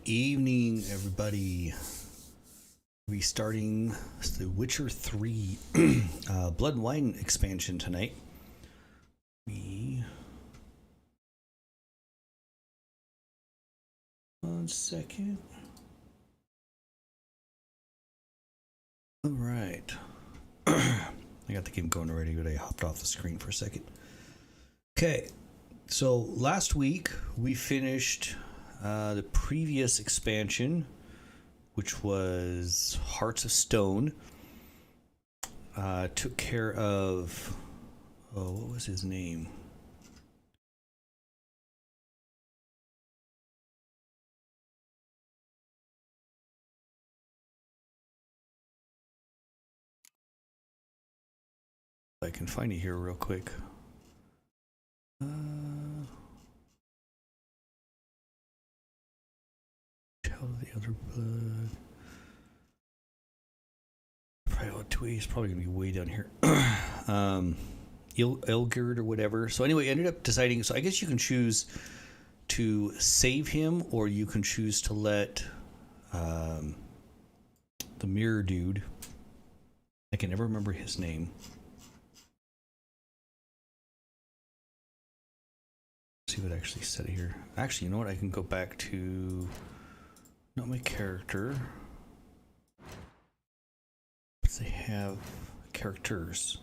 evening, everybody. Restarting the Witcher 3 Blood and Wine expansion tonight. One second. All right. I got the game going already, but I hopped off the screen for a second. Okay. So last week we finished the previous expansion, which was Hearts of Stone. Took care of, what was his name? I can find it here real quick. Child of the Other Blood. He's probably gonna be way down here. Elgato or whatever. So anyway, I ended up deciding. So I guess you can choose to save him, or you can choose to let the mirror dude. I can never remember his name. See what I actually said here. Actually, you know what? I can go back to not my character. They have characters.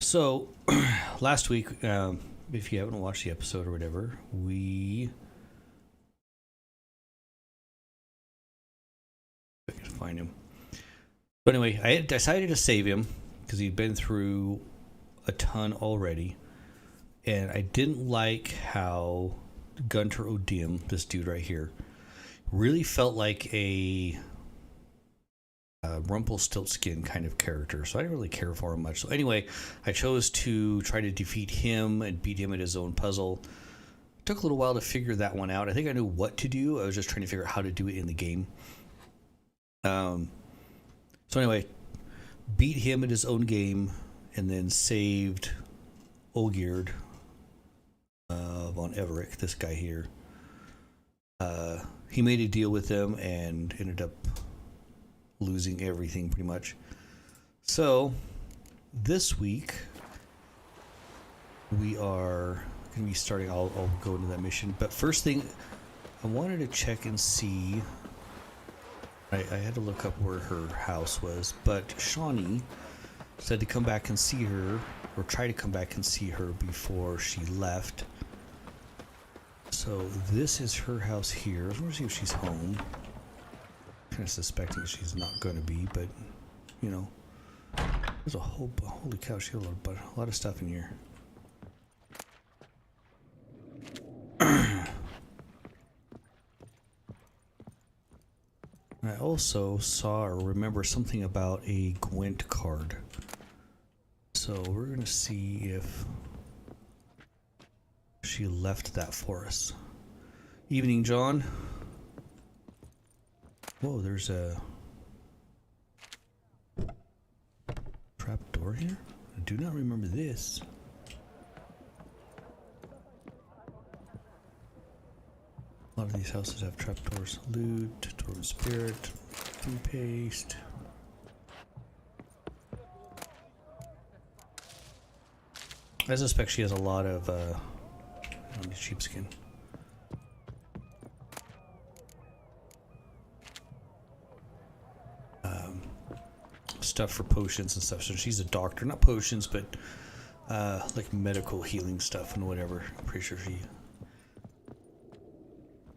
So last week, if you haven't watched the episode or whatever, I can find him. But anyway, I decided to save him because he'd been through a ton already, and I didn't like how Gunter Odim, this dude right here, really felt like a Rumpelstiltskin kind of character, so I didn't really care for him much. So anyway, I chose to try to defeat him and beat him at his own puzzle. It took a little while to figure that one out. I think I knew what to do. I was just trying to figure out how to do it in the game. So anyway, beat him at his own game, and then saved Olgierd von Everec, this guy here. He made a deal with them and ended up losing everything pretty much. So this week we are going to be starting. I'll go into that mission, but first thing, I wanted to check and see. I had to look up where her house was, but Shawnee said to come back and see her, or try to come back and see her before she left. So this is her house here. I want to see if she's home. Kind of suspecting she's not going to be, but you know, there's a whole holy cow, she has a lot of stuff in here. I also saw or remember something about a Gwent card, so we're gonna see if she left that for us. Evening, John. Whoa, there's a trap door here? I do not remember this. A lot of these houses have trapdoors. Loot, Dwarven Spirit, food paste. I suspect she has a lot of sheepskin. Stuff for potions and stuff. So she's a doctor, not potions, but like medical healing stuff and whatever. I'm pretty sure she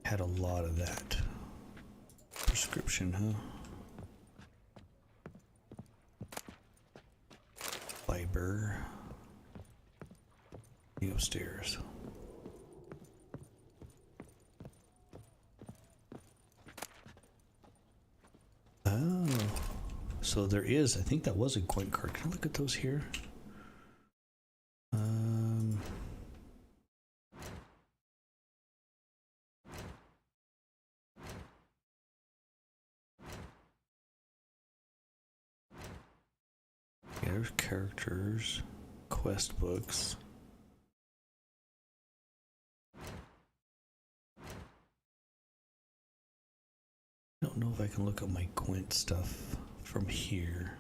had a lot of that. Prescription, huh? Fiber. The upstairs. Oh. So there is, I think that was a Gwent card. Can I look at those here? Yeah, there's characters, quest books. know if I can look at my Gwent stuff from here.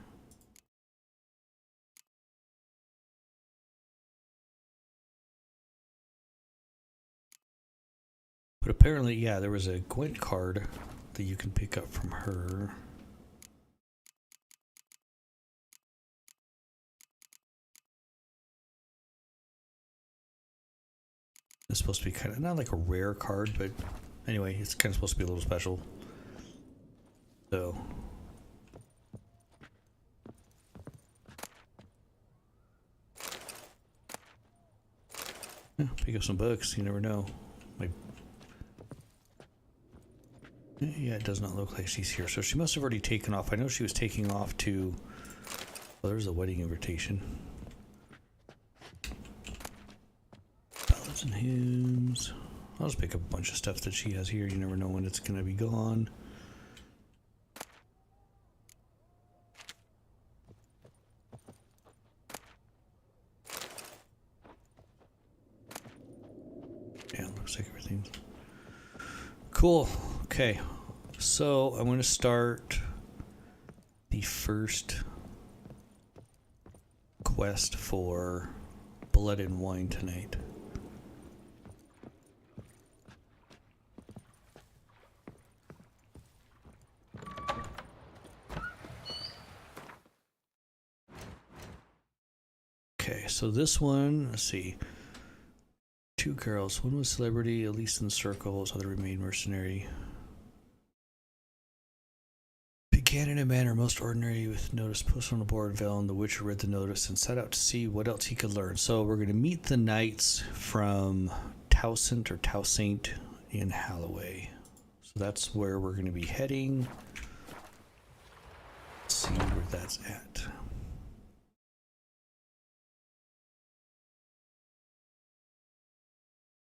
But apparently, yeah, there was a Gwent card that you can pick up from her. It's supposed to be kind of, not like a rare card, but anyway, it's kind of supposed to be a little special. So. Yeah, pick up some books, you never know. Yeah, it does not look like she's here. So she must have already taken off. I know she was taking off to, well, there's a wedding invitation. Ballads and hymns. I'll just pick up a bunch of stuff that she has here. You never know when it's going to be gone. Yeah, it looks like everything's cool. Okay, so I'm going to start the first quest for Blood and Wine tonight. Okay, so this one, let's see. 2 girls. One was celebrity, at least in the circles, other remained mercenary. Began in a manner most ordinary with notice posted on the board. Velen, the Witcher, read the notice and set out to see what else he could learn. So we're going to meet the knights from Towsent or Towsaint in Halloway. So that's where we're going to be heading. Let's see where that's at.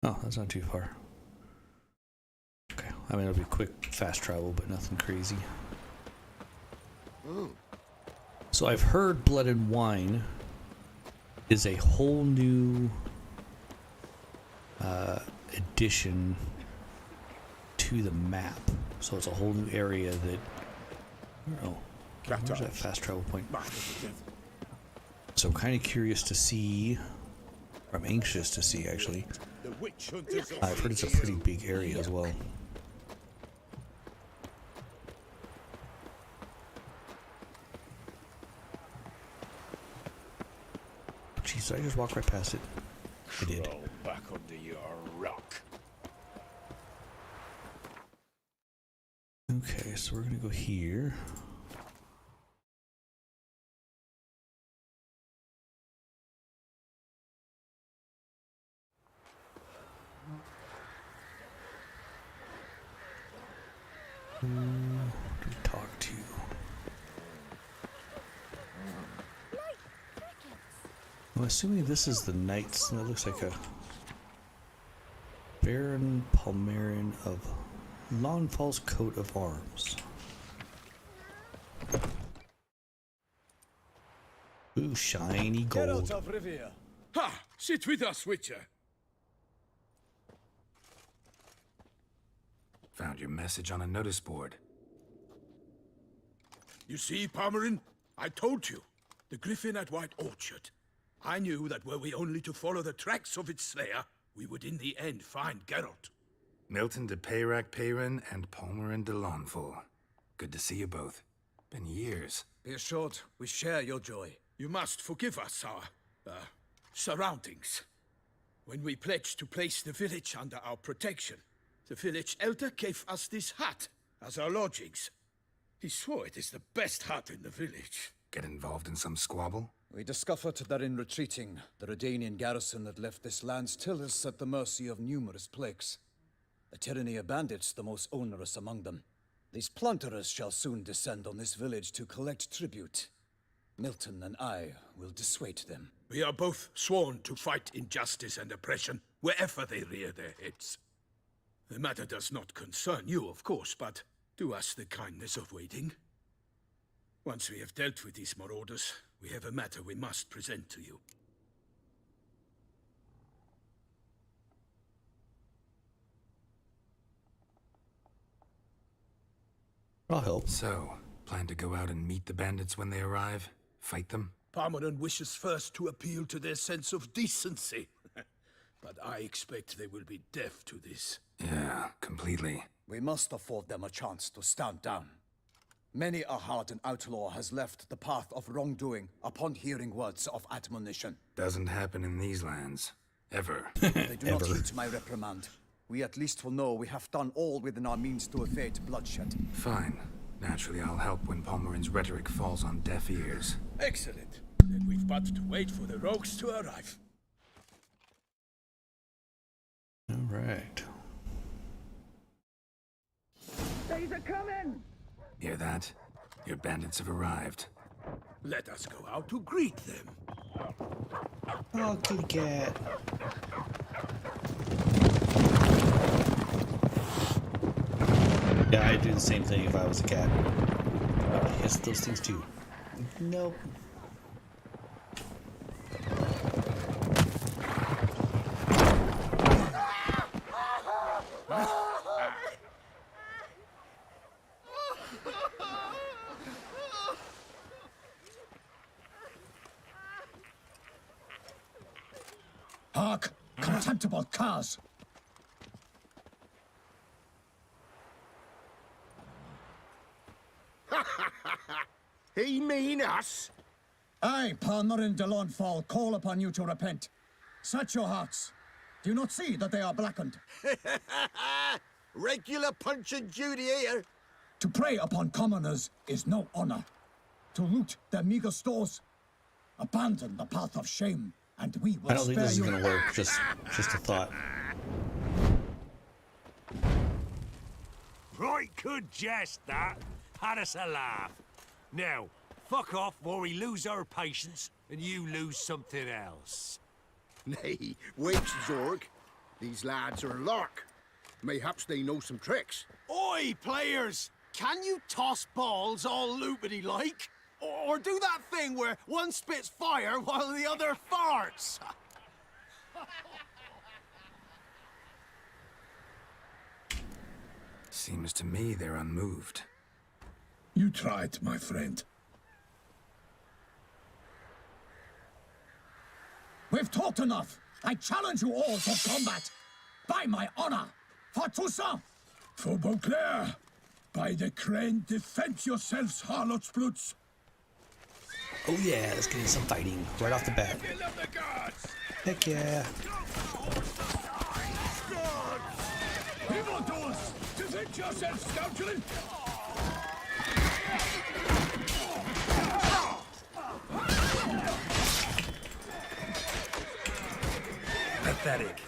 Oh, that's not too far. Okay, I mean it'll be quick, fast travel, but nothing crazy. So I've heard Blood and Wine is a whole new addition to the map. So it's a whole new area that, I don't know, where's that fast travel point? So I'm kind of curious to see, or I'm anxious to see actually. I've heard it's a pretty big area as well. Jeez, did I just walk right past it? I did. Roll back under your rock. Okay, so we're gonna go here. Who do we talk to? I'm assuming this is the Knights. That looks like a Baron Palmerin of Lawnfall's coat of arms. Ooh, shiny gold. Ha! Sit with us, Witcher. Found your message on a notice board. You see, Palmerin? I told you. The griffin at White Orchard. I knew that were we only to follow the tracks of its slayer, we would in the end find Geralt. Milton de Peyrac Peyrin and Palmerin de Lawnfall. Good to see you both. Been years. Be assured, we share your joy. You must forgive us our, surroundings. When we pledged to place the village under our protection, the village elder gave us this hut as our lodgings. He swore it is the best hut in the village. Get involved in some squabble? We discovered that in retreating, the Redanian garrison that left this land still is at the mercy of numerous plagues. The tyranny of bandits the most onerous among them. These plunderers shall soon descend on this village to collect tribute. Milton and I will dissuade them. We are both sworn to fight injustice and oppression wherever they rear their heads. The matter does not concern you, of course, but do us the kindness of waiting. Once we have dealt with these marauders, we have a matter we must present to you. I'll help. So, plan to go out and meet the bandits when they arrive? Fight them? Parmeran wishes first to appeal to their sense of decency. But I expect they will be deaf to this. Yeah, completely. We must afford them a chance to stand down. Many a hardened outlaw has left the path of wrongdoing upon hearing words of admonition. Doesn't happen in these lands. Ever. They do not heed my reprimand. We at least will know we have done all within our means to evade bloodshed. Fine. Naturally, I'll help when Palmerin's rhetoric falls on deaf ears. Excellent. Then we've but to wait for the rogues to arrive. All right. They's a coming! Hear that? Your bandits have arrived. Let us go out to greet them. Oh, kitty cat. Yeah, I'd do the same thing if I was a cat. I'd hiss those things too. Nope. Hark! Contemptible curs! He mean us? I, Palmerin de Lawnfall, call upon you to repent. Set your hearts. Do you not see that they are blackened? Regular punch and duty here. To prey upon commoners is no honor. To loot their meager stores, abandon the path of shame, and we will I don't think spare this is you. gonna work. Just a thought. Right good jest, that. Had us a laugh. Now, fuck off or we lose our patience and you lose something else. Nay, wait, Zorg. These lads are a lark. Mayhaps they know some tricks. Oi, players! Can you toss balls all loopity-like? Or do that thing where one spits fire while the other farts? Seems to me they're unmoved. You tried, my friend. We've talked enough. I challenge you all to combat. By my honor. For Toussaint. For Beauclair, by the crane, defend yourselves, harlots brutes. Oh yeah, let's get into some fighting right off the bat. Heck yeah. Evildoers, defend yourselves, scoundrel! Pathetic.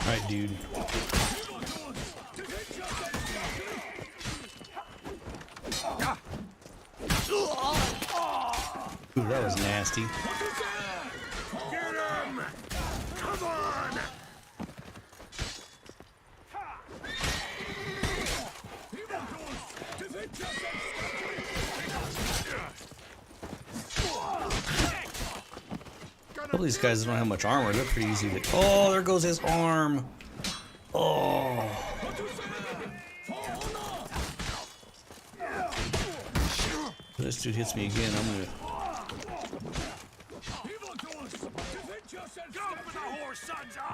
Alright, dude. Ooh, that was nasty. Get him! Come on! All these guys don't have much armor. They're pretty easy to... Oh, there goes his arm. Oh. If this dude hits me again, I'm gonna...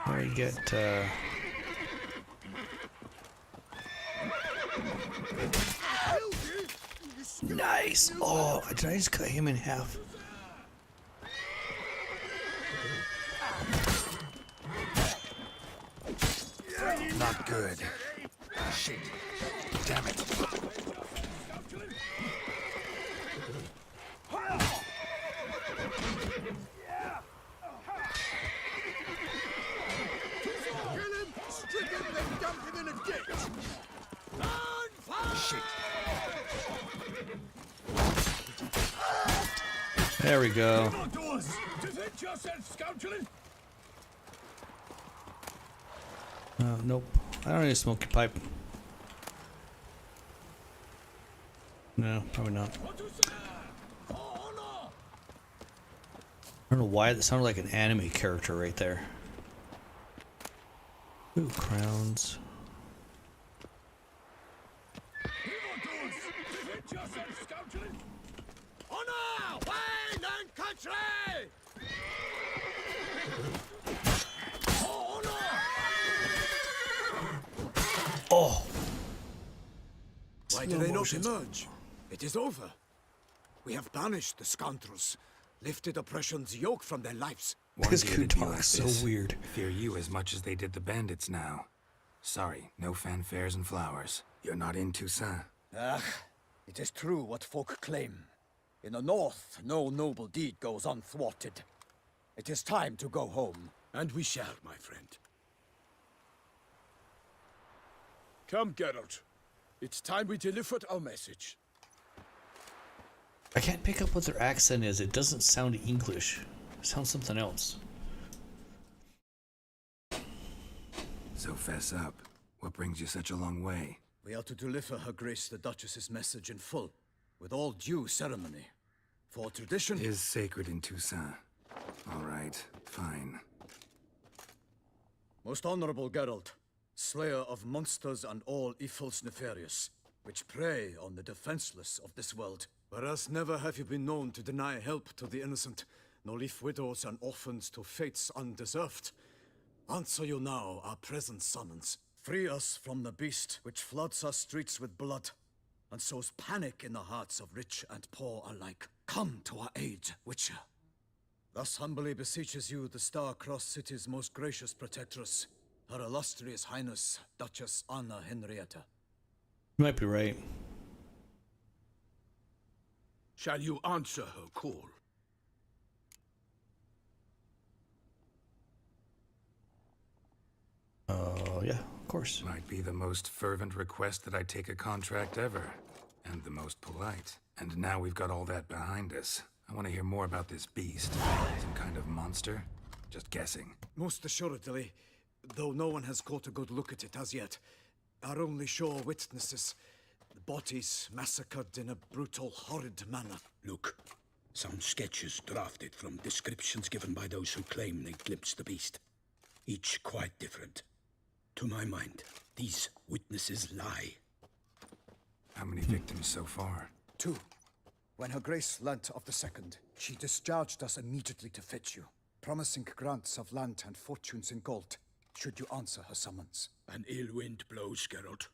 I get, Nice! Oh, did I just cut him in half? Not good. Shit. Damn it. There we go. Nope. I don't need a smoky pipe. No, probably not. I don't know why that sounded like an anime character right there. Ooh, crowns. Honor, wine and country! Oh! Why do they not emerge? It is over. We have banished the scoundrels, lifted oppression's yoke from their lives. This One guitar deal like is so this. weird. Fear you as much as they did the bandits now. Sorry, no fanfares and flowers. You're not in Toussaint. Ah, it is true what folk claim. In the north, no noble deed goes unthwarted. It is time to go home. And we shall, my friend. Come, Geralt. It's time we delivered our message. I can't pick up what their accent is. It doesn't sound English. It sounds something else. So fess up. What brings you such a long way? We are to deliver Her Grace the Duchess's message in full, with all due ceremony. For tradition... Is sacred in Toussaint. All right, fine. Most honorable Geralt, slayer of monsters and all evils nefarious, which prey on the defenseless of this world. Whereas never have you been known to deny help to the innocent, nor leave widows and orphans to fates undeserved. Answer you now our present summons. Free us from the beast which floods our streets with blood, and sows panic in the hearts of rich and poor alike. Come to our aid, Witcher. Thus humbly beseeches you the Star-Crossed City's most gracious protectress, Her Illustrious Highness, Duchess Anna Henrietta. You might be right. Shall you answer her call? Yeah, of course. Might be the most fervent request that I take a contract ever. And the most polite. And now we've got all that behind us. I want to hear more about this beast. Some kind of monster? Just guessing. Most assuredly, though no one has caught a good look at it as yet. Our only sure witnesses, the bodies massacred in a brutal, horrid manner. Look, some sketches drafted from descriptions given by those who claim they glimpsed the beast. Each quite different. To my mind, these witnesses lie. How many victims so far? 2. When Her Grace learnt of the second, she discharged us immediately to fetch you, promising grants of land and fortunes in gold, should you answer her summons. An ill wind blows, Geralt.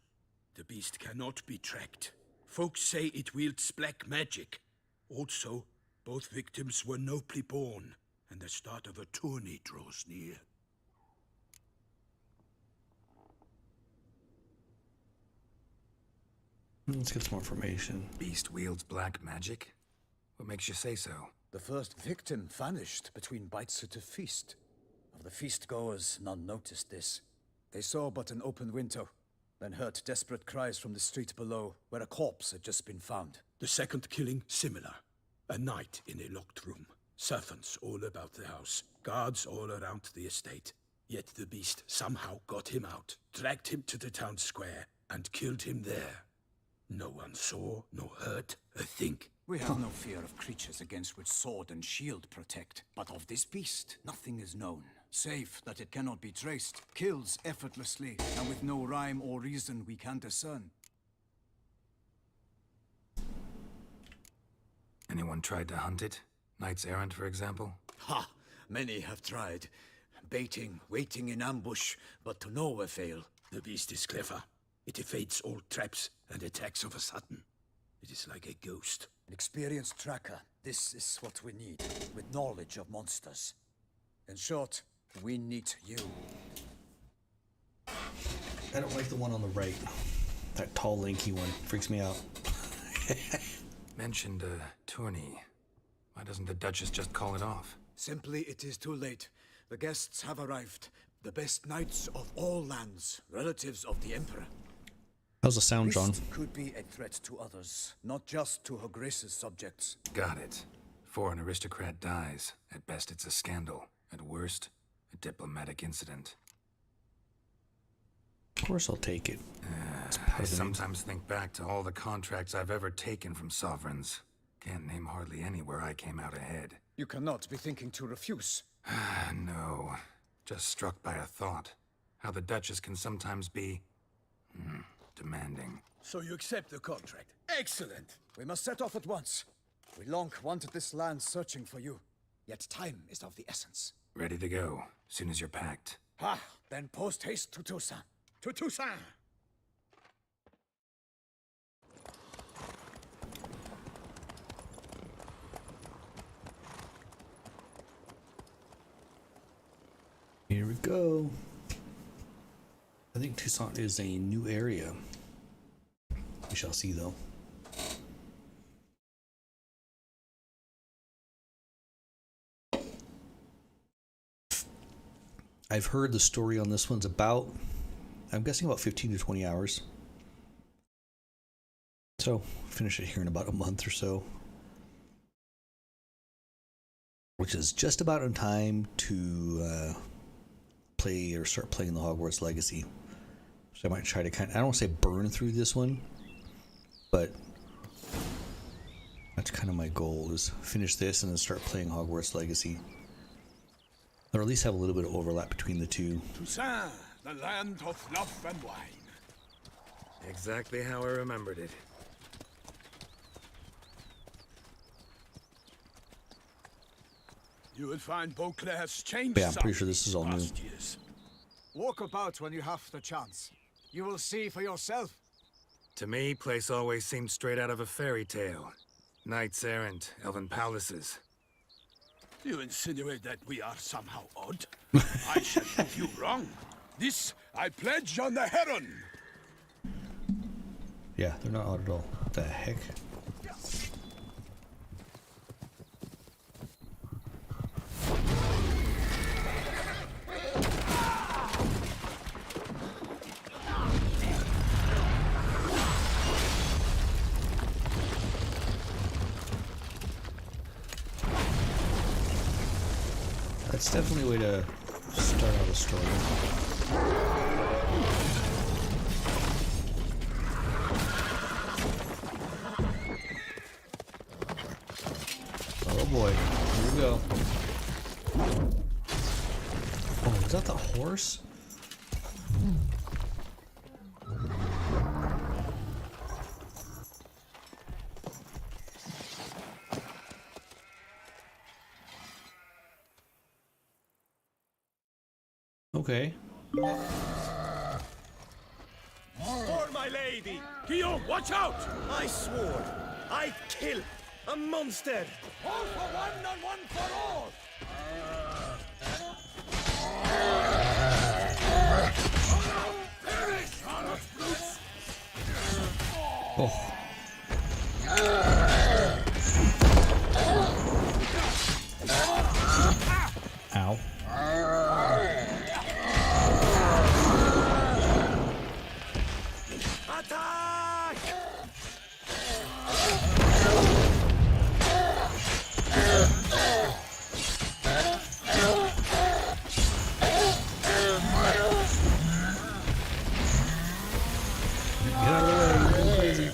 The beast cannot be tracked. Folks say it wields black magic. Also, both victims were nobly born, and the start of a tourney draws near. Let's get some more information. Beast wields black magic? What makes you say so? The first victim vanished between bites at a feast. Of the feast-goers, none noticed this. They saw but an open window, then heard desperate cries from the street below, where a corpse had just been found. The second killing, similar. A night in a locked room. Servants all about the house. Guards all around the estate. Yet the beast somehow got him out, dragged him to the town square, and killed him there. No one saw, nor heard a thing. We have no fear of creatures against which sword and shield protect. But of this beast, nothing is known. Save that it cannot be traced, kills effortlessly, and with no rhyme or reason we can discern. Anyone tried to hunt it? Knights errant, for example? Ha! Many have tried. Baiting, waiting in ambush, but to no avail. The beast is clever. It evades all traps and attacks of a sudden. It is like a ghost. An experienced tracker. This is what we need, with knowledge of monsters. In short, we need you. I don't like the one on the right. That tall, lanky one. Freaks me out. Mentioned a tourney. Why doesn't the Duchess just call it off? Simply, it is too late. The guests have arrived. The best knights of all lands, relatives of the Emperor. How's the sound, John? Beast could be a threat to others, not just to Her Grace's subjects. Got it. Before an aristocrat dies, at best it's a scandal. At worst, a diplomatic incident. Of course I'll take it. I sometimes think back to all the contracts I've ever taken from sovereigns. Can't name hardly any where I came out ahead. You cannot be thinking to refuse. No. Just struck by a thought. How the Duchess can sometimes be... demanding. So you accept the contract. Excellent. We must set off at once. We long wanted this land searching for you. Yet time is of the essence. Ready to go, soon as you're packed. Ah, then post haste to Toussaint. To Toussaint. Here we go. I think Toussaint is a new area. We shall see, though. I've heard the story on this one's about, I'm guessing about 15 to 20 hours. So, finish it here in about a month or so. Which is just about in time to play or start playing the Hogwarts Legacy. So I might try to I don't want to say burn through this one, but that's kind of my goal, is finish this and then start playing Hogwarts Legacy. Or at least have a little bit of overlap between the two. Toussaint, the land of love and wine. Exactly how I remembered it. You will find Beauclair's changed. But yeah, I'm pretty sure this is all new. Years. Walk about when you have the chance. You will see for yourself. To me, place always seemed straight out of a fairy tale. Knights errant, elven palaces. You insinuate that we are somehow odd? I shall prove you wrong. This I pledge on the Heron. Yeah, they're not odd at all. What the heck? That's definitely a way to start out a story. Oh boy, here we go. Oh, is that the horse? Okay. For my lady! Guillaume, watch out! I swore I'd kill a monster! All for one and one for all! Oh. Ow. Attack! Get out of the way, you're going crazy.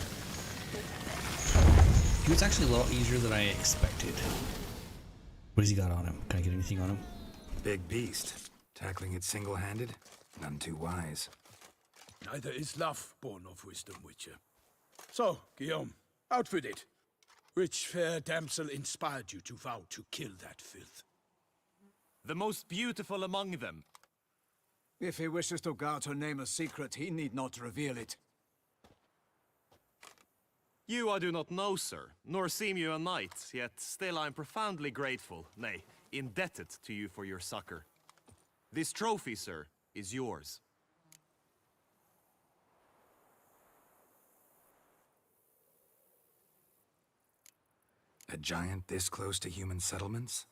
It's actually a lot easier than I expected. What has he got on him? Can I get anything on him? Big beast. Tackling it single-handed? None too wise. Neither is love born of wisdom, Witcher. So, Guillaume, outfit it. Which fair damsel inspired you to vow to kill that filth? The most beautiful among them. If he wishes to guard her name a secret, he need not reveal it. You I do not know, sir, nor seem you a knight, yet still I am profoundly grateful, nay, indebted to you for your succor. This trophy, sir, is yours. A giant this close to human settlements?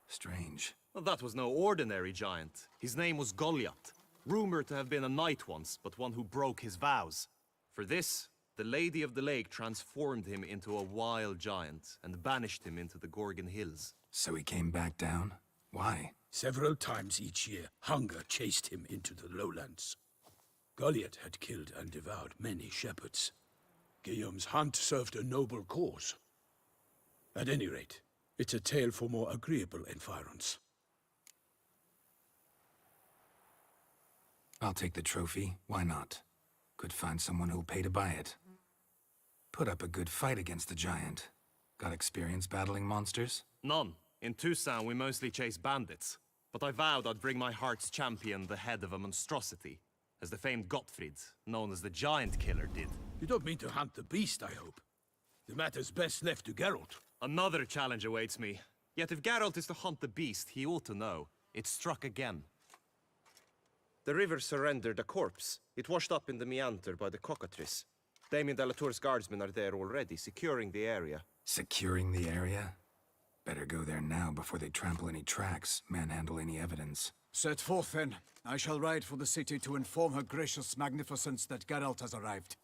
Strange. Well, that was no ordinary giant. His name was Goliath, rumored to have been a knight once, but one who broke his vows. For this, the Lady of the Lake transformed him into a wild giant and banished him into the Gorgon Hills. So he came back down? Why? Several times each year, hunger chased him into the lowlands. Goliath had killed and devoured many shepherds. Guillaume's hunt served a noble cause. At any rate, it's a tale for more agreeable environs. I'll take the trophy. Why not? Could find someone who'll pay to buy it. Put up a good fight against the giant. Got experience battling monsters? None. In Tucson, we mostly chase bandits. But I vowed I'd bring my heart's champion the head of a monstrosity, as the famed Gottfried, known as the Giant Killer, did. You don't mean to hunt the beast, I hope. The matter's best left to Geralt. Another challenge awaits me. Yet if Geralt is to hunt the beast, he ought to know. It struck again. The river surrendered a corpse. It washed up in the meander by the cockatrice. Damien de la Tour's guardsmen are there already, securing the area. Securing the area? Better go there now before they trample any tracks, manhandle any evidence. Set forth, then. I shall ride for the city to inform her gracious magnificence that Geralt has arrived.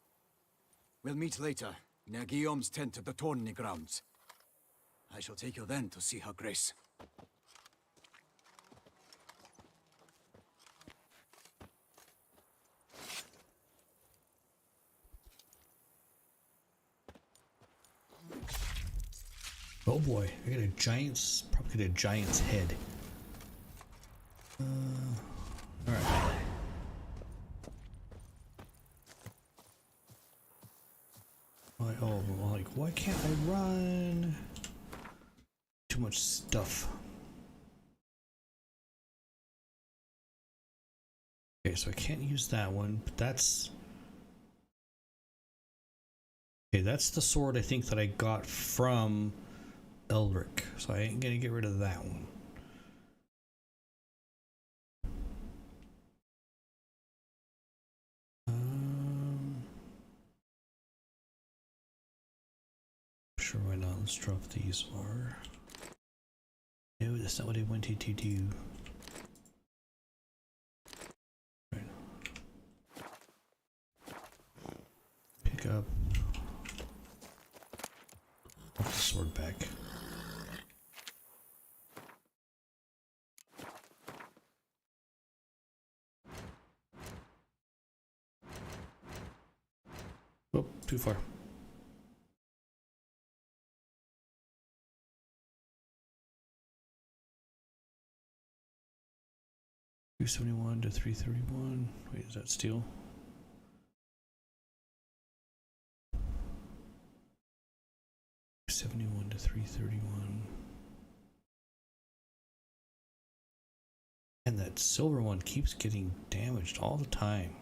We'll meet later, near Guillaume's tent at the tourney grounds. I shall take you then to see her grace. Oh boy, I got a giant's, probably get a giant's head. Alright. Oh, like, why can't I run? Too much stuff. Okay, so I can't use that one, but that's... Okay, that's the sword I think that I got from Elric, so I ain't gonna get rid of that one. Sure, why not? Let's drop these. Or no, that's not what I wanted to do. Right. Pick up. Put the sword back. Oh, too far. $271 to $331. Wait, is that steel? $271 to $331. And that silver one keeps getting damaged all the time.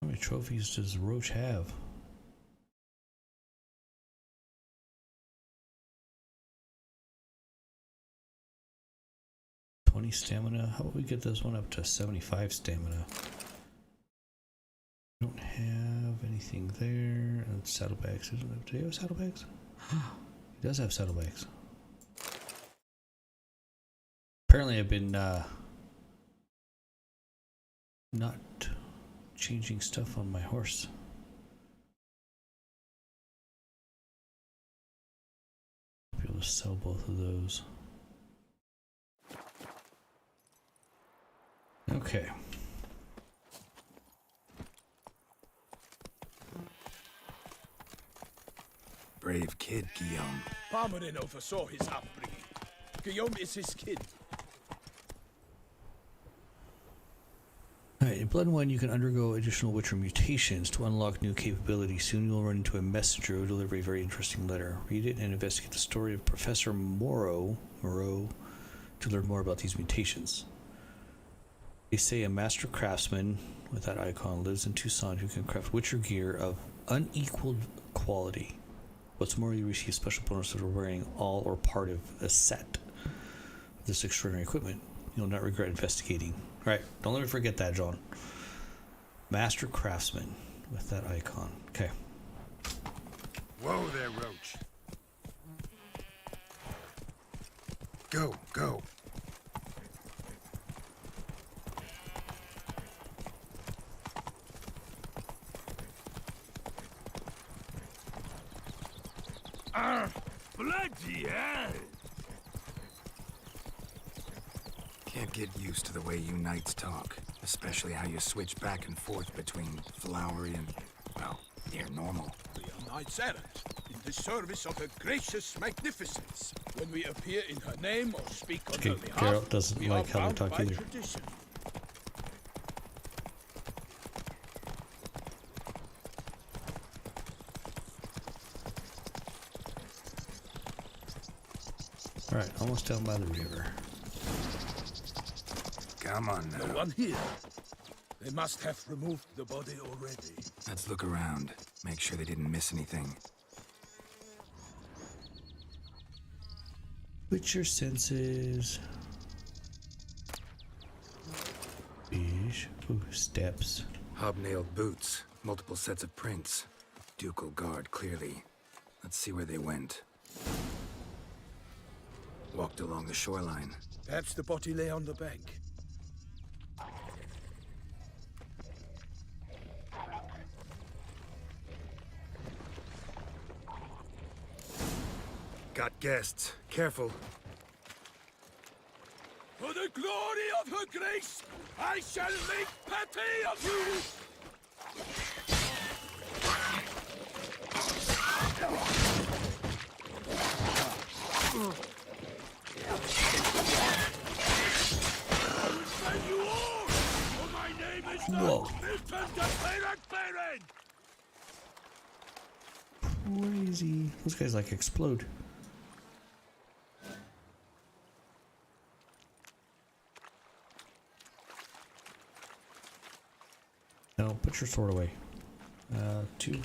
How many trophies does Roach have? Stamina. How about we get this one up to 75 stamina? Don't have anything there. And saddlebags. Do you have saddlebags? He does have saddlebags. Apparently I've been not changing stuff on my horse. I'll be able to sell both of those. Okay. Brave kid, Guillaume. Palmerin oversaw his upbringing. Guillaume is his kid. Alright, in Blood and Wine you can undergo additional Witcher mutations to unlock new capabilities. Soon you'll run into a messenger who will deliver a very interesting letter. Read it and investigate the story of Professor Moreau to learn more about these mutations. They say a master craftsman with that icon lives in Tucson who can craft Witcher gear of unequaled quality. What's more, you receive special bonuses for wearing all or part of a set of this extraordinary equipment. You'll not regret investigating. Alright, don't let me forget that, John. Master craftsman with that icon. Okay. Whoa there, Roach. Go, go. Bloody hell! Can't get used to the way you knights talk, especially how you switch back and forth between flowery and, well, near normal. We are knights errant, in the service of her gracious magnificence. When we appear in her name or speak on Okay, her behalf, Geralt doesn't we like are how we bound talk by either. tradition. Alright, almost down by the river. Come on No now. one here. They must have removed the body already. Let's look around. Make sure they didn't miss anything. Switch your senses. Beige. Ooh, steps. Hobnailed boots. Multiple sets of prints. Ducal guard, clearly. Let's see where they went. Walked along the shoreline. Perhaps the body lay on the bank. Got guests. Careful. For the glory of her grace, I shall make patty of you! You all! For my name is Whoa. Milton the Pirate Baron! Crazy. Those guys like explode. No, put your sword away. 2.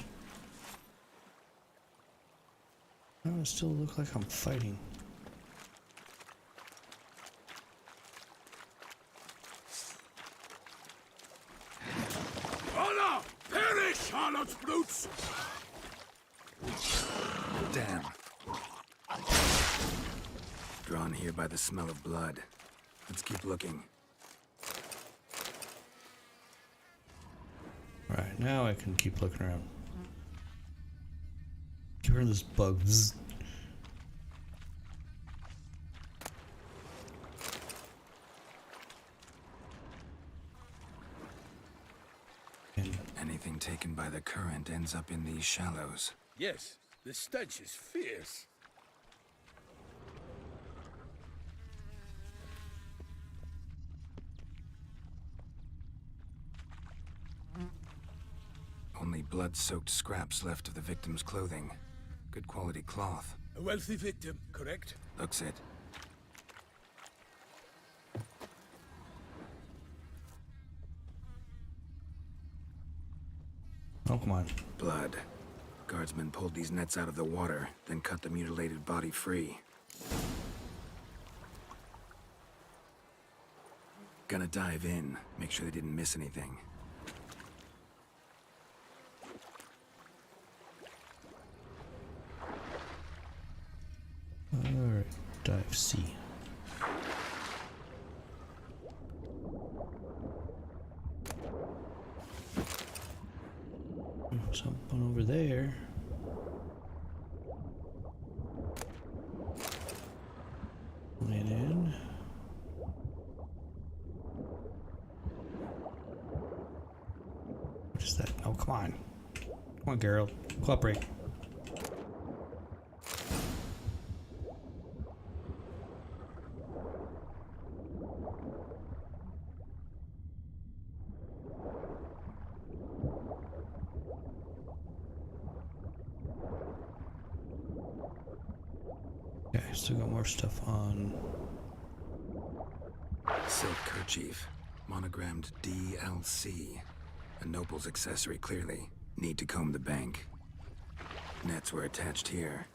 Oh, it still look like I'm fighting. Allah! Perish, harlot's brutes! Damn. Drawn here by the smell of blood. Let's keep looking. Alright, now I can keep looking around. Keep hearing this bug. Zzz. And Anything taken by the current ends up in these shallows. Yes, the stench is fierce. Only blood-soaked scraps left of the victim's clothing. Good quality cloth. A wealthy victim, correct? Looks it. oh, come on. Blood. Guardsmen pulled these nets out of the water, then cut the mutilated body free. Gonna dive in, make sure they didn't miss anything. Alright, dive C. Something over there. Went in. What is that? Oh, come on. Come on, Geralt. Cooperate. Okay, still got more stuff on. Silk kerchief. Monogrammed DLC. A noble's accessory, clearly. Need to comb the bank. Nets were attached here.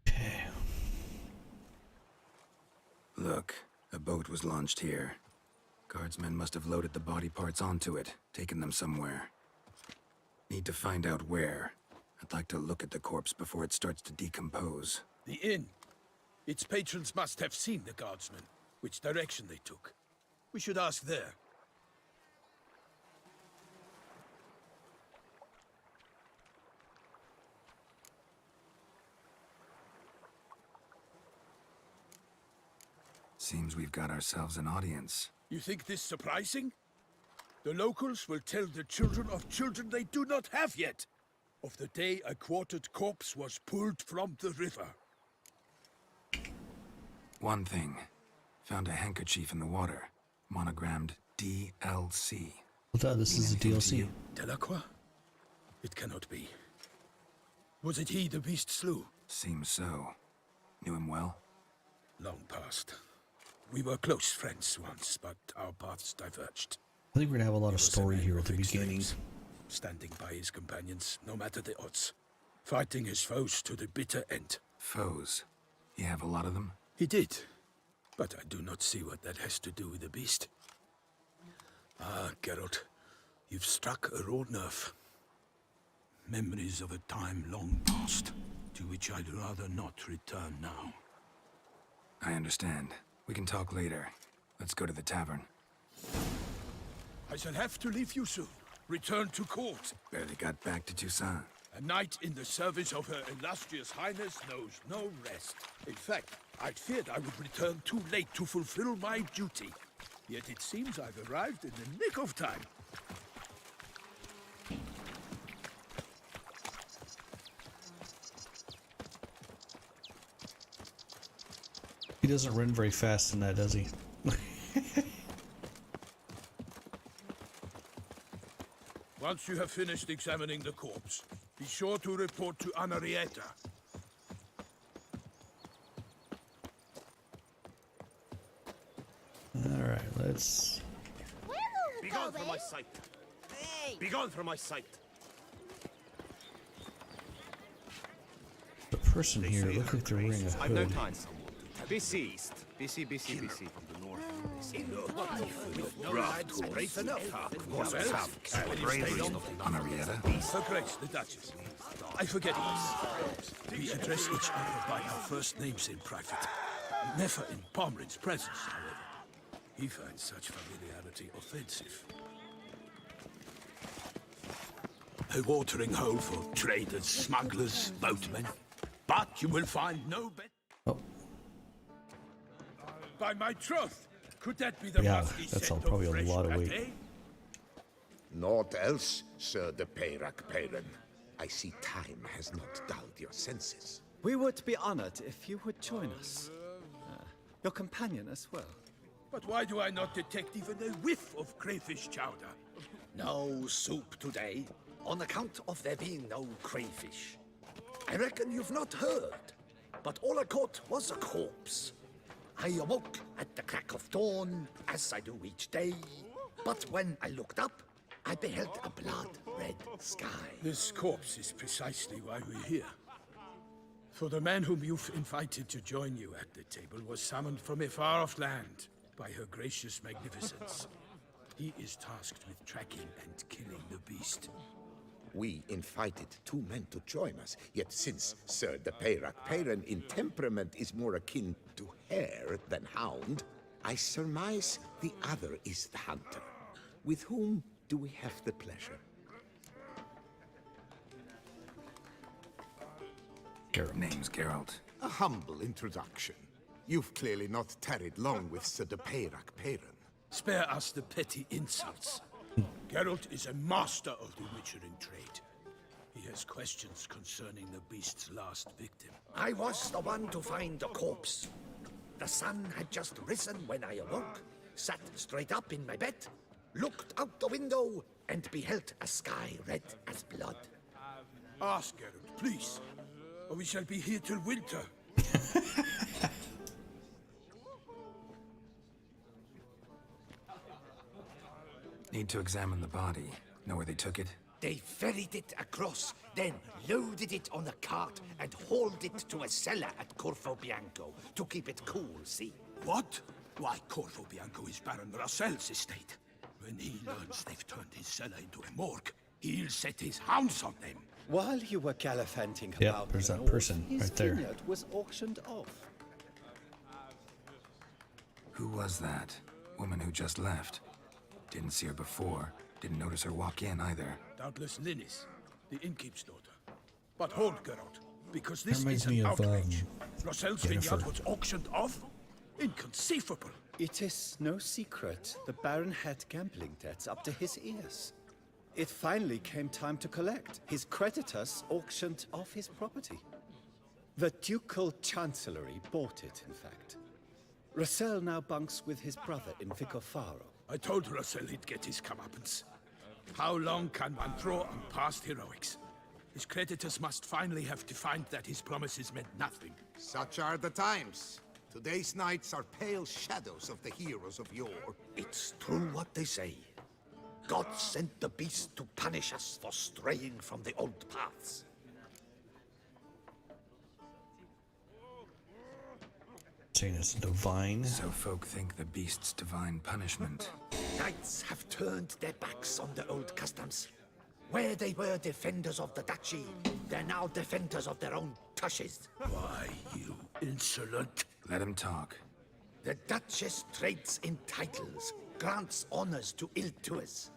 Okay. Look, a boat was launched here. Guardsmen must have loaded the body parts onto it, taken them somewhere. Need to find out where. I'd like to look at the corpse before it starts to decompose. The inn. Its patrons must have seen the guardsmen, which direction they took. We should ask there. Seems we've got ourselves an audience. You think this surprising? The locals will tell the children of children they do not have yet, of the day a quartered corpse was pulled from the river. One thing. Found a handkerchief in the water. Monogrammed DLC. Well, this is a DLC. Delacroix? It cannot be. Was it he the beast slew? Seems so. Knew him well? Long past. We were close friends once, but our paths diverged. I think we're gonna have a lot of He was a story man here at of the beginning. extremes, standing by his companions, no matter the odds. Fighting his foes to the bitter end. Foes. You have a lot of them? He did. But I do not see what that has to do with the beast. Ah, Geralt, you've struck a raw nerve. Memories of a time long past, to which I'd rather not return now. I understand. We can talk later. Let's go to the tavern. I shall have to leave you soon. Return to court. Barely got back to Toussaint. A knight in the service of Her Illustrious Highness knows no rest. In fact, I'd feared I would return too late to fulfill my duty. Yet it seems I've arrived in the nick of time. He doesn't run very fast in that, does he? Once you have finished examining the corpse, be sure to report to Anarietta. Alright, let's... Be gone from my sight! Be gone from my sight! The person here, look like they're wearing a I've no hood. time. BC East. BC. Henrietta? Her Grace, the Duchess. I forget this. We address each other by our first names in private. Never in Pomrin's presence, however. He finds such familiarity offensive. A watering hole for traders, smugglers, boatmen. But you will find no better. Oh, By my troth, could that be the yeah, musky that's scent probably of a fresh lot of weight. pâté? Naught else, Sir de Peyrac Peyran. I see time has not dulled your senses. We would be honored if you would join us. Your companion as well. But why do I not detect even a whiff of crayfish chowder? No soup today, on account of there being no crayfish. I reckon you've not heard, but all I caught was a corpse. I awoke at the crack of dawn, as I do each day, but when I looked up, I beheld a blood-red sky. This corpse is precisely why we're here. For the man whom you've invited to join you at the table was summoned from a far-off land by her gracious magnificence. He is tasked with tracking and killing the beast. We invited two men to join us, yet since Sir de Peyrac Peyran in temperament is more akin to hare than hound, I surmise the other is the hunter. With whom do we have the pleasure? Name's Geralt. A humble introduction. You've clearly not tarried long with Sir de Peyrac Peyran. Spare us the petty insults. Geralt is a master of the witchering trade. He has questions concerning the beast's last victim. I was the one to find the corpse. The sun had just risen when I awoke, sat straight up in my bed, looked out the window, and beheld a sky red as blood. Ask Geralt, please, or we shall be here till winter. Need to examine the body. Know where they took it? They ferried it across, then loaded it on a cart and hauled it to a cellar at Corfo Bianco to keep it cool, see? What? Why, Corfo Bianco is Baron Russell's estate. When he learns they've turned his cellar into a morgue, he'll set his hounds on them. While you were gallivanting Yep, about there's the that north, person his right there. vineyard was auctioned off. Who was that? Woman who just left. Didn't see her before. Didn't notice her walk in either. Doubtless Linnis, the innkeep's daughter. But hold, Geralt, because this Reminds is me an of, outrage. Russell's Jennifer. vineyard was auctioned off? Inconceivable. It is no secret the Baron had gambling debts up to his ears. It finally came time to collect. His creditors auctioned off his property. The Ducal Chancellery bought it, in fact. Russell now bunks with his brother in Vicofaro. I told Russell he'd get his comeuppance. How long can one throw on past heroics? His creditors must finally have to find that his promises meant nothing. Such are the times. Today's knights are pale shadows of the heroes of yore. It's true what they say. God sent the beast to punish us for straying from the old paths. Saying it's divine. So folk think the beast's divine punishment. Knights have turned their backs on the old customs. Where they were defenders of the duchy, they're now defenders of their own tushes. Why, you insolent... Let him talk. The Duchess trades in titles, grants honors to ill-doers.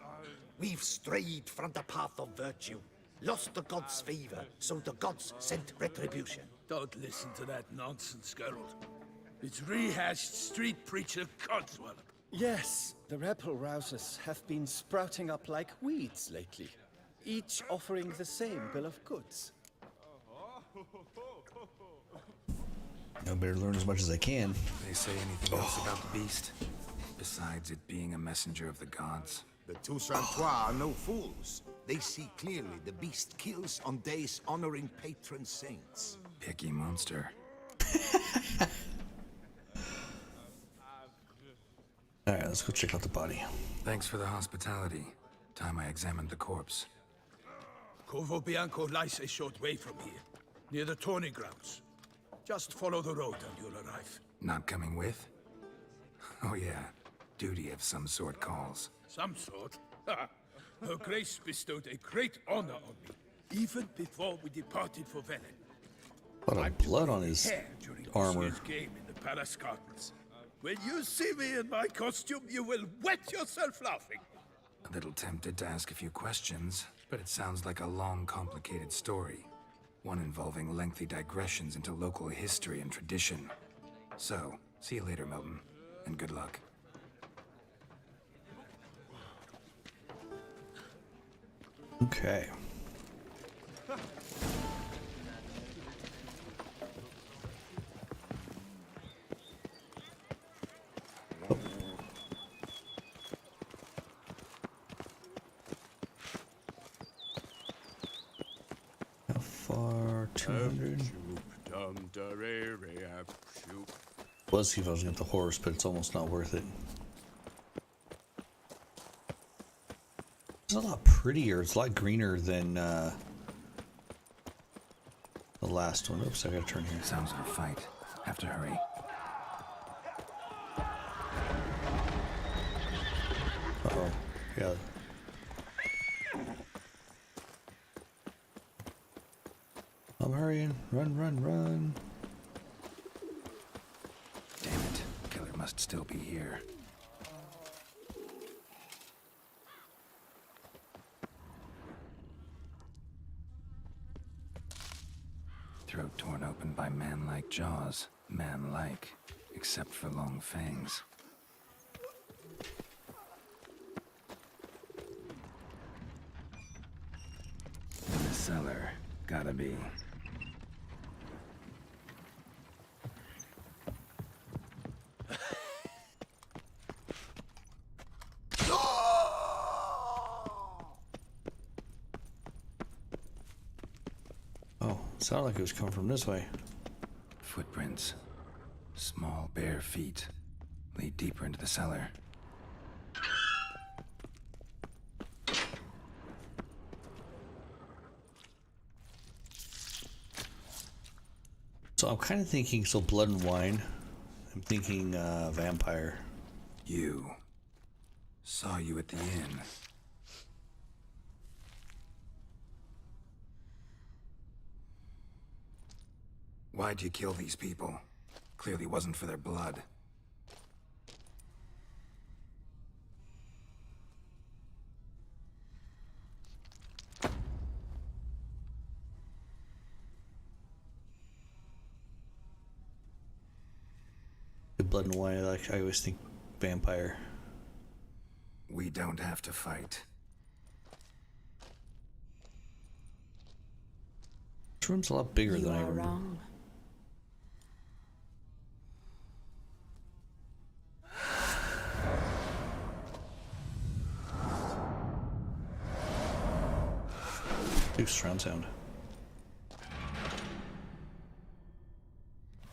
We've strayed from the path of virtue, lost the gods' favor, so the gods sent retribution. Don't listen to that nonsense, Geralt. It's rehashed street preacher codswallop. Yes, the rebel rousers have been sprouting up like weeds lately, each offering the same bill of goods. I better learn as much as I can. They say anything else about the beast? Besides it being a messenger of the gods. The Toussaintois are no fools. They see clearly the beast kills on days honoring patron saints. Picky monster. Alright, let's go check out the body. Thanks for the hospitality. Time I examined the corpse. Corvo Bianco lies a short way from here, near the tourney grounds. Just follow the road and you'll arrive. Not coming with? Oh yeah, duty of some sort calls. Some sort? Her Grace bestowed a great honor on me, even before we departed for Velen. A lot of blood on his During armor. this game in the Palace Gardens. When you see me in my costume, you will wet yourself laughing. A little tempted to ask a few questions, but it sounds like a long, complicated story. One involving lengthy digressions into local history and tradition. So, see you later, Milton, and good luck. Okay. How far? 200? Was see if I was gonna get the horse, but it's almost not worth it. It's a lot prettier. It's a lot greener than the last one. Oops, I gotta turn here. Sounds like a fight. Have to hurry. Uh-oh. Yeah. I'm hurrying. Run, run, run. Damn it. Killer must still be here. Throat torn open by man-like jaws. Man-like, except for long fangs. In the cellar. Gotta be. Oh, it sounded like it was coming from this way. Footprints. Small, bare feet. Lead deeper into the cellar. So I'm kind of thinking, so blood and wine. I'm thinking vampire. You. Saw you at the inn. Why'd you kill these people? Clearly wasn't for their blood. Blood and Wine, I always think vampire. We don't have to fight. This room's a lot bigger than I remember. Wrong. Do surround sound.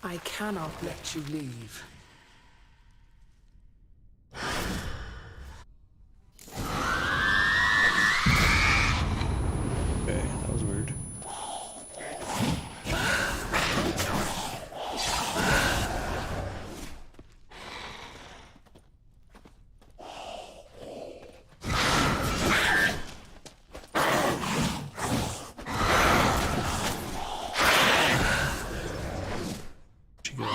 I cannot let you leave. Okay, that was weird. Where'd she go?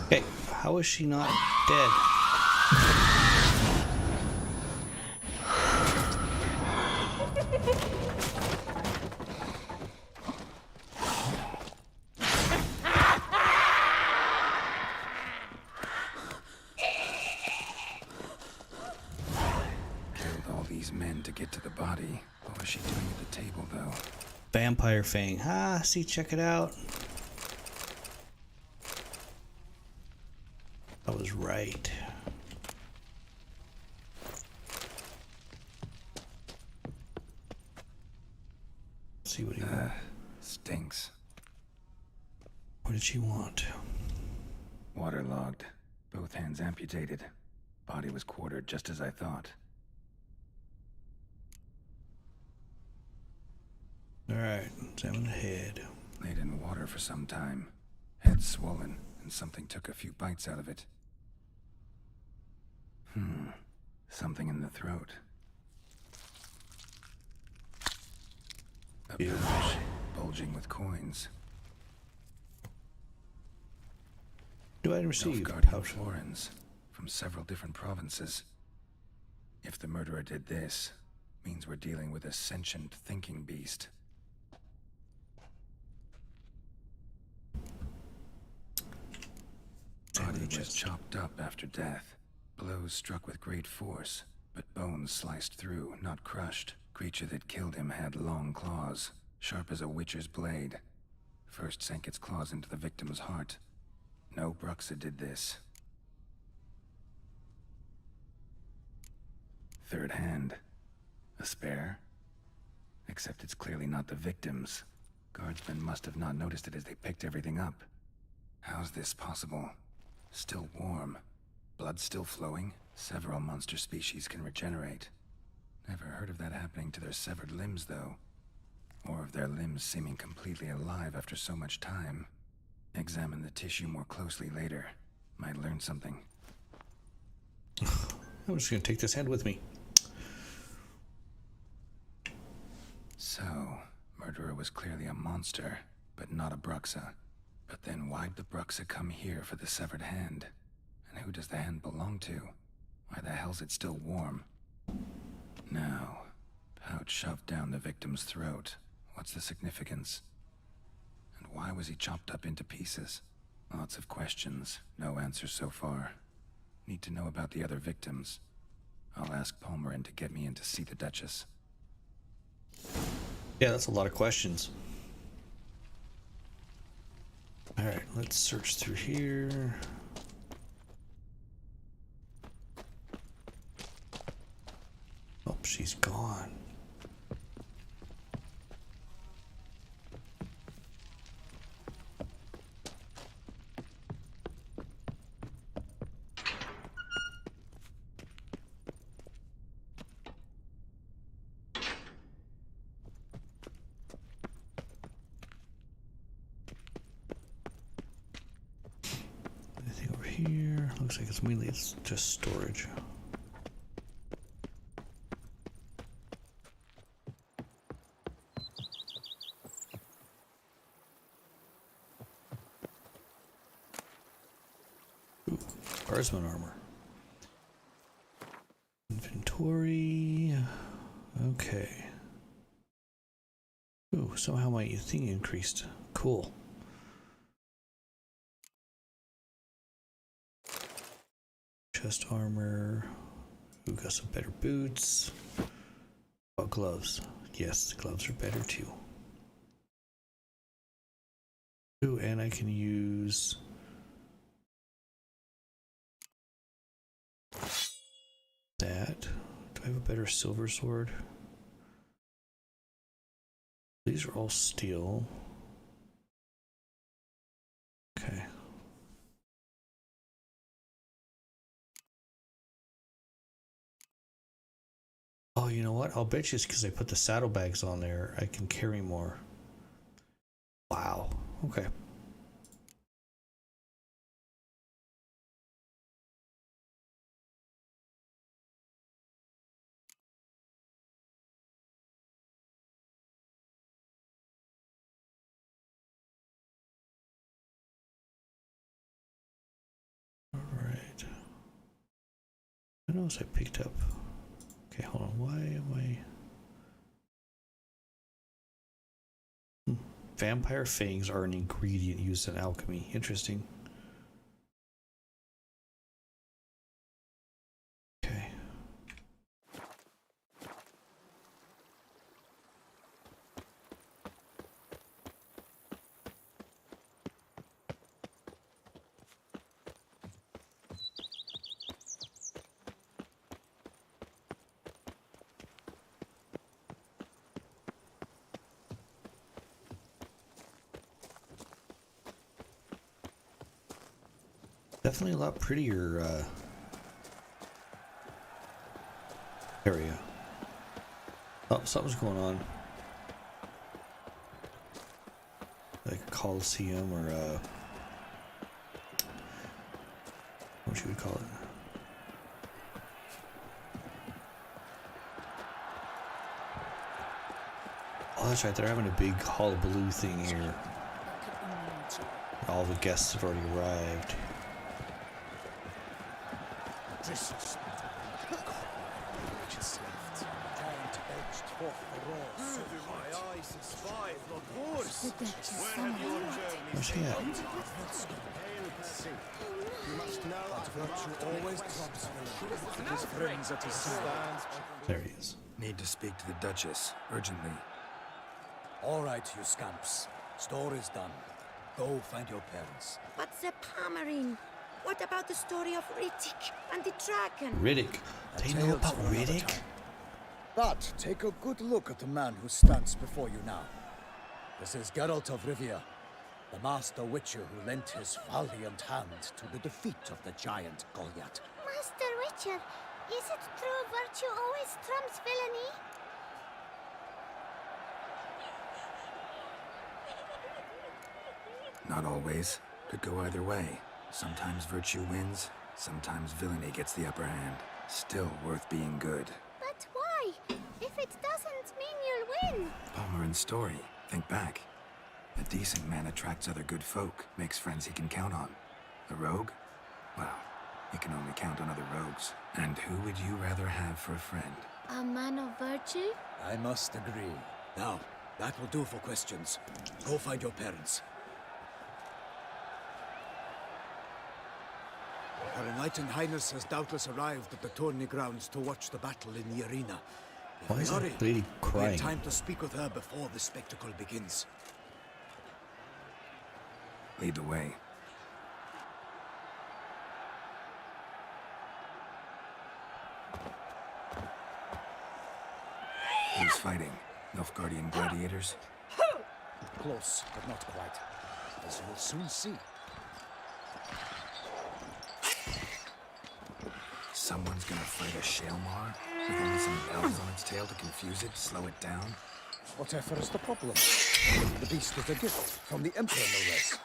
Okay, how is she not dead? Killed all these men to get to the body. What was she doing at the table, though? Vampire Fang. Ah, see, check it out. I was right. Let's see what he wants. Stinks. What did she want? Waterlogged. Both hands amputated. Body was quartered just as I thought. Alright, examine the head. Laid in water for some time. Head swollen, and something took a few bites out of it. Something in the throat. A pouch, bulging with coins. Do I receive Guardian florins from several different provinces. If the murderer did this, means we're dealing with a sentient thinking beast. Body was chopped up after death. Blows struck with great force, but bones sliced through, not crushed. Creature that killed him had long claws, sharp as a witcher's blade. First sank its claws into the victim's heart. No Bruxa did this. Third hand. A spare? Except it's clearly not the victim's. Guardsmen must have not noticed it as they picked everything up. How's this possible? Still warm. Blood still flowing? Several monster species can regenerate. Never heard of that happening to their severed limbs, though. Or of their limbs seeming completely alive after so much time. Examine the tissue more closely later. Might learn something. I'm just gonna take this hand with me. So, murderer was clearly a monster, but not a Bruxa. But then why'd the Bruxa come here for the severed hand? And who does the hand belong to? Why the hell's it still warm? Now, pouch shoved down the victim's throat. What's the significance? And why was he chopped up into pieces? Lots of questions, no answers so far. Need to know about the other victims. I'll ask Palmerin to get me in to see the Duchess. Yeah, that's a lot of questions. All right, let's search through here. Oh, she's gone. Anything over here? Looks like it's just storage. Guardsman armor. Inventory. Okay. Ooh, somehow my thing increased. Cool. Chest armor. Ooh, got some better boots. Oh, gloves. Yes, the gloves are better too. Ooh, and I can use that. Do I have a better silver sword? These are all steel. Okay. Oh, you know what? I'll bet you it's because I put the saddlebags on there, I can carry more. Wow. Okay. Alright. I notice I picked up. Okay, hold on. Why am I. Vampire fangs are an ingredient used in alchemy. Interesting. Okay. Definitely a lot prettier area. Oh, something's going on. Like a Coliseum or what should we call it? Oh, that's right. They're having a big hullabaloo thing here. All the guests have already arrived. Where's he at? There he is. Need to speak to the Duchess, urgently. All right, you scamps. Store is done. Go find your parents. But the Pomerine. What about the story of Riddick and the dragon? Riddick. They know about Riddick? But take a good look at the man who stands before you now. This is Geralt of Rivia, the master witcher who lent his valiant hand to the defeat of the giant Goliath. Master Witcher, is it true virtue always trumps villainy? Not always. Could go either way. Sometimes virtue wins, sometimes villainy gets the upper hand. Still worth being good. But why? If it doesn't mean you'll win. Palmerin's story. Think back. A decent man attracts other good folk, makes friends he can count on. A rogue? Well, he can only count on other rogues. And who would you rather have for a friend? A man of virtue? I must agree. Now, that will do for questions. Go find your parents. Her Knight and Highness has doubtless arrived at the tourney grounds to watch the battle in the arena. Why is that Hurry. lady We crying? have time to speak with her before the spectacle begins. Lead the way. Who's fighting? Nilfgaardian gladiators? Close, but not quite. As you will soon see. Someone's gonna fight a Shalmar with only some bells on its tail to confuse it, slow it down? Whatever is the problem? The beast is a gift from the Emperor, no less.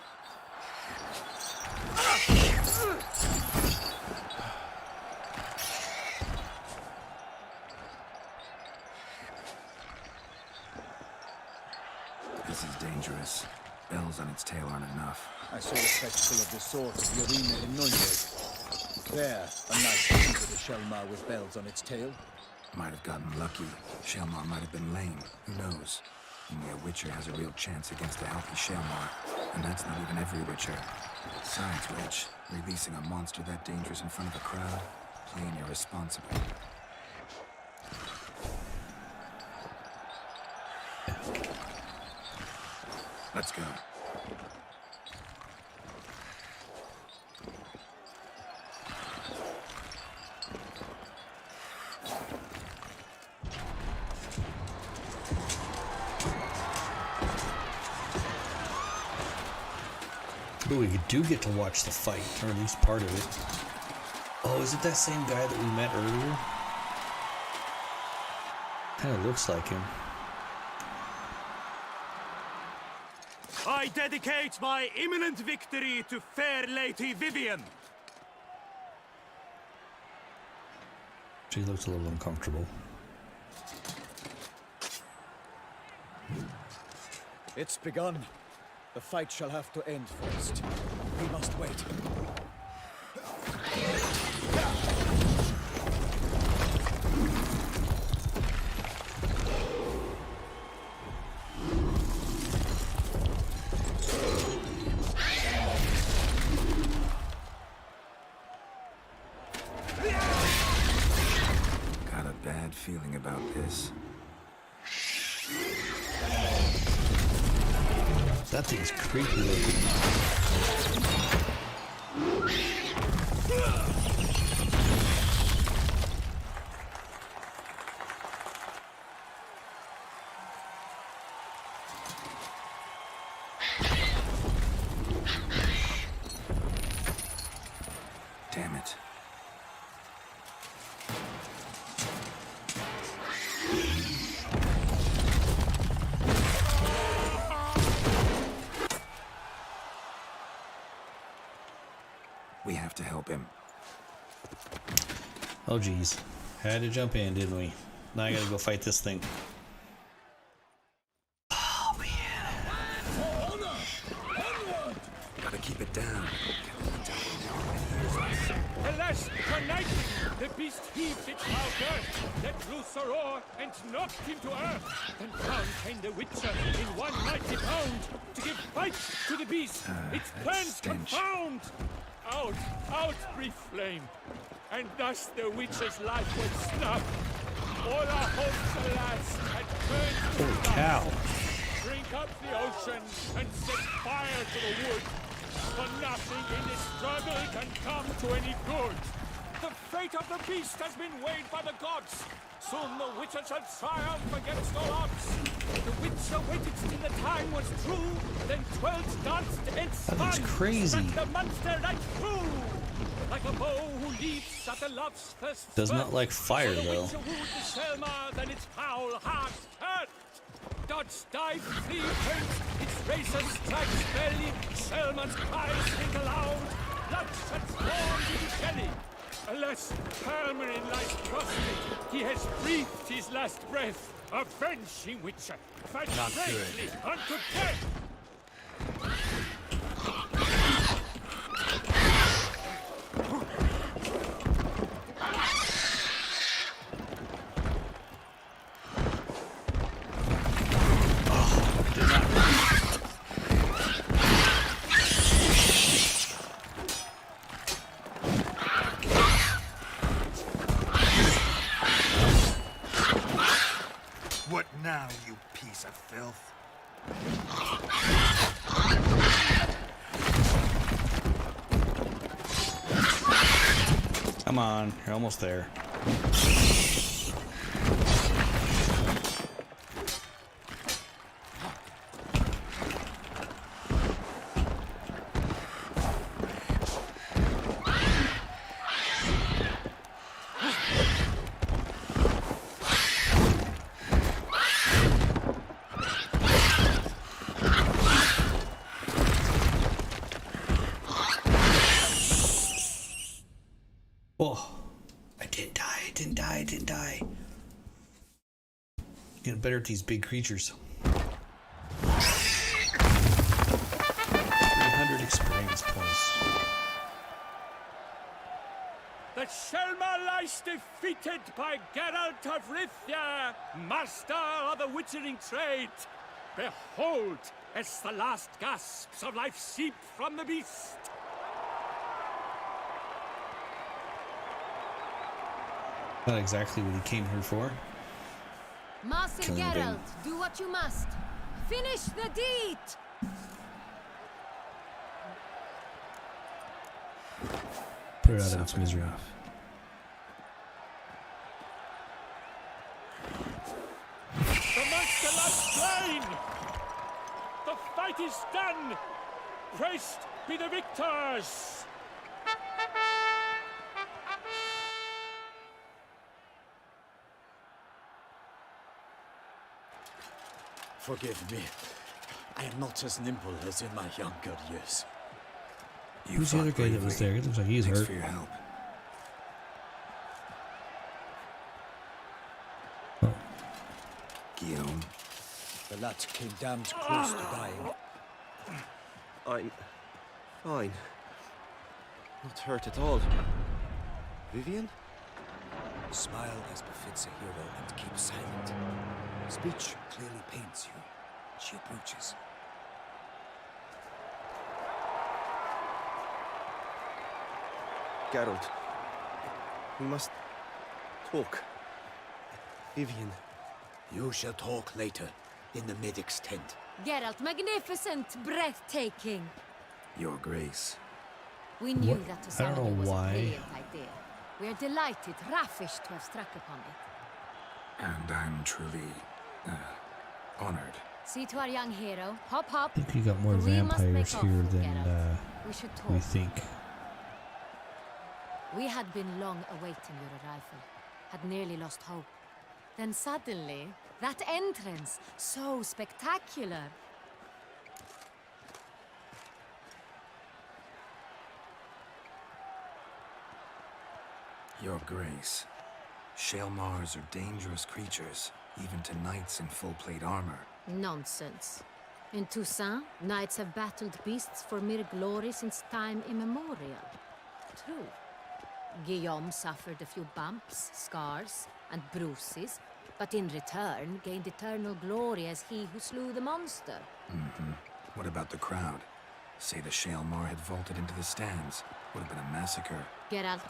This is dangerous. Bells on its tail aren't enough. I saw the spectacle of the swords of the arena in Nuremberg. There, a knight defeated a Shalmar with bells on its tail. Might have gotten lucky. Shalmar might have been lame. Who knows? Only a Witcher has a real chance against a healthy Shalmar. And that's not even every Witcher. Besides which, releasing a monster that dangerous in front of a crowd, plain irresponsible. Let's go. But we do get to watch the fight, or at least part of it. Oh, is it that same guy that we met earlier? Kind of looks like him. I dedicate my imminent victory to fair Lady Vivian. She looks a little uncomfortable. It's begun. The fight shall have to end first. We must wait. Got a bad feeling about this. That thing's creepy looking. Damn it. We have to help him. Oh geez. Had to jump in, didn't we? Now I gotta go fight this thing. Oh man. Gotta keep it down. Alas, tonight, the beast heaved its loud earth, let loose a roar, and knocked him to earth. Then down came the Witcher in one mighty bound to give fight to the beast. Its plans stench. confound. Out, out, brief flame. And thus the Witcher's life went snub. All our hopes, alas, had turned to Holy dust. cow. Drink up the ocean and set fire to the wood. For nothing in this struggle can come to any good. The fate of the beast has been weighed by the gods. Soon the Witcher shall triumph against all odds. The Witcher waited till the time was true, then twirled, danced, and spun. That looks crazy. Struck the monster right through. Like a bow who leaps at the love's first Does not spurt. like fire So the though. Witcher wooed the Selma, then its foul heart hurt. Dodge, dive, flee, turns, its racer strikes belly, Selma's cries ring aloud, blood shuts born to the belly. Alas, Hermarin lies prostrate, he has breathed his last breath. Avenging Witcher, fight Not good. bravely unto death! Now, you piece of filth. Come on, you're almost there. Oh, I didn't die. Getting better at these big creatures. 300 experience points. The Shelma lies defeated by Geralt of Rivia, master of the witchering trade. Behold, as the last gasps of life seep from the beast. Not exactly what he came here for. Master Killing Geralt, them. do what you must. Finish the deed! Put it out of its misery. The monster lies slain! The fight is done! Praised be the victors! Forgive me. I am not as nimble as in my younger years. Who's the other guy that was there? It looks like he's Thanks hurt. for your help. Guillaume. The lad came damned close to dying. I'm fine. Not hurt at all. Vivian? Smile as befits a hero and keep silent. Speech clearly pains you. She approaches. Geralt. We must talk. Vivian. You shall talk later, in the medic's tent. Geralt, magnificent, breathtaking. Your Grace. We knew What? that to I summon don't you know was why. a brilliant idea. We are delighted, ravished to have struck upon it. And I'm truly honored. See to our young hero. Hop, hop. I think you got more We must make vampires off, here than Geralt. We should talk. we think. We had been long awaiting your arrival. Had nearly lost hope. Then suddenly, that entrance, so spectacular. Your Grace. Shaelmars are dangerous creatures, even to knights in full plate armor. Nonsense. In Toussaint, knights have battled beasts for mere glory since time immemorial. True. Guillaume suffered a few bumps, scars, and bruises, but in return gained eternal glory as he who slew the monster. Mm-hmm. What about the crowd? Say the Shaelmar had vaulted into the stands. Would have been a massacre. Geralt,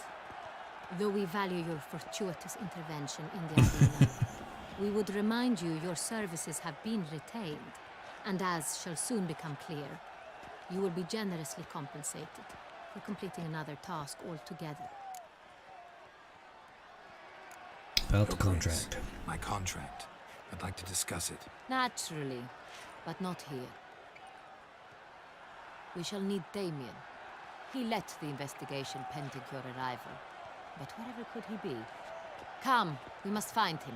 though we value your fortuitous intervention in the arena, we would remind you your services have been retained, and as shall soon become clear, you will be generously compensated for completing another task altogether. About the Your Grace, contract. My contract. I'd like to discuss it. Naturally, but not here. We shall need Damien. He led the investigation pending your arrival. But wherever could he be? Come, we must find him.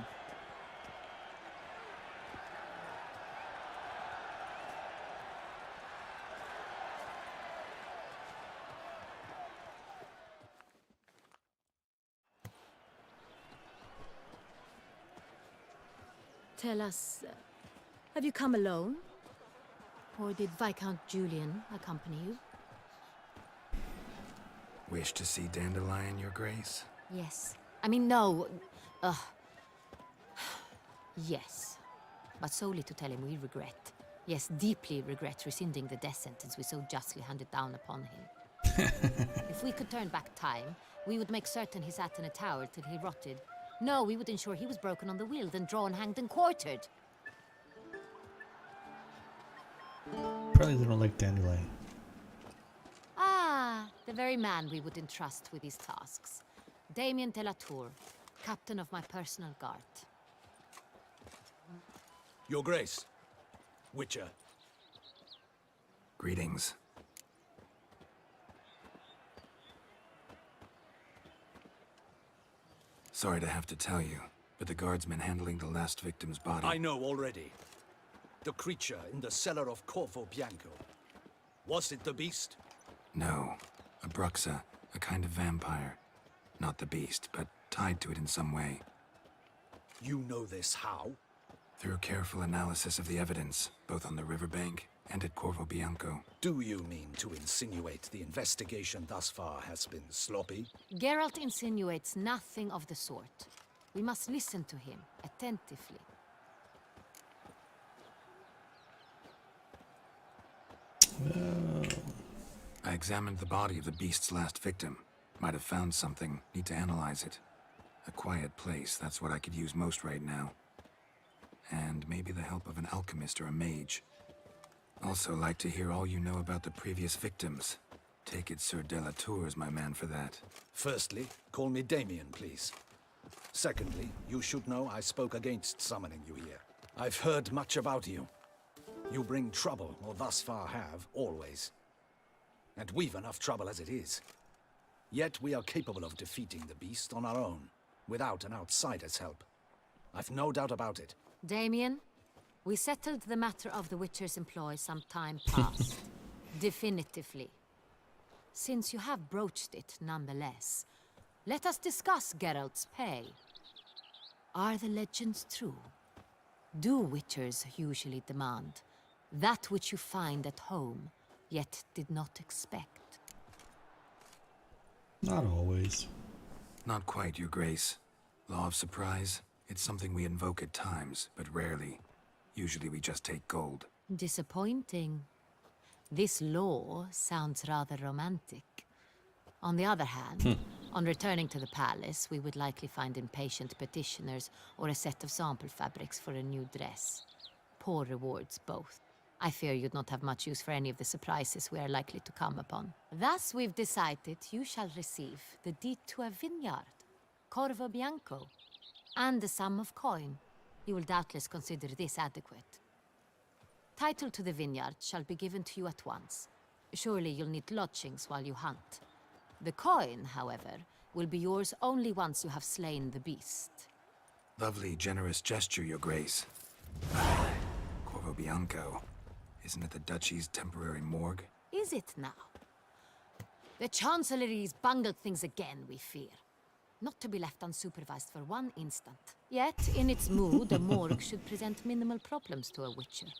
Tell us, have you come alone? Or did Viscount Julian accompany you? Wish to see Dandelion, Your Grace? Yes. I mean, no. Yes. But solely to tell him we regret. Yes, deeply regret rescinding the death sentence we so justly handed down upon him. If we could turn back time, we would make certain he sat in a tower till he rotted. No, we would ensure he was broken on the wheel, then drawn, hanged, and quartered. Apparently they don't like dandelion. Ah, the very man we would entrust with these tasks. Damien de la Tour, captain of my personal guard. Your Grace. Witcher. Greetings. Sorry to have to tell you, but the guardsman handling the last victim's body... I know already. The creature in the cellar of Corvo Bianco. Was it the beast? No. A bruxa, a kind of vampire. Not the beast, but tied to it in some way. You know this how? Through careful analysis of the evidence, both on the riverbank and at Corvo Bianco. Do you mean to insinuate the investigation thus far has been sloppy? Geralt insinuates nothing of the sort. We must listen to him attentively. I examined the body of the beast's last victim. Might have found something. Need to analyze it. A quiet place, that's what I could use most right now. And maybe the help of an alchemist or a mage. Also like to hear all you know about the previous victims. Take it Sir de la Tour is my man for that. Firstly, call me Damien, please. Secondly, you should know I spoke against summoning you here. I've heard much about you. You bring trouble, or thus far have, always. And we've enough trouble as it is. Yet we are capable of defeating the beast on our own, without an outsider's help. I've no doubt about it. Damien, we settled the matter of the Witcher's employ some time past. Definitively. Since you have broached it nonetheless, let us discuss Geralt's pay. Are the legends true? Do Witchers usually demand that which you find at home, yet did not expect? Not always. Not quite, Your Grace. Law of surprise, it's something we invoke at times, but rarely. Usually we just take gold. Disappointing. This law sounds rather romantic. On the other hand, on returning to the palace, we would likely find impatient petitioners or a set of sample fabrics for a new dress. Poor rewards, both. I fear you'd not have much use for any of the surprises we are likely to come upon. Thus, we've decided you shall receive the deed to a vineyard, Corvo Bianco, and the sum of coin. You will doubtless consider this adequate. Title to the vineyard shall be given to you at once. Surely you'll need lodgings while you hunt. The coin, however, will be yours only once you have slain the beast. Lovely, generous gesture, Your Grace. Corvo Bianco. Isn't it the Duchy's temporary morgue? Is it now? The Chancellery's bungled things again, we fear. Not to be left unsupervised for one instant. Yet, in its mood, a morgue should present minimal problems to a Witcher.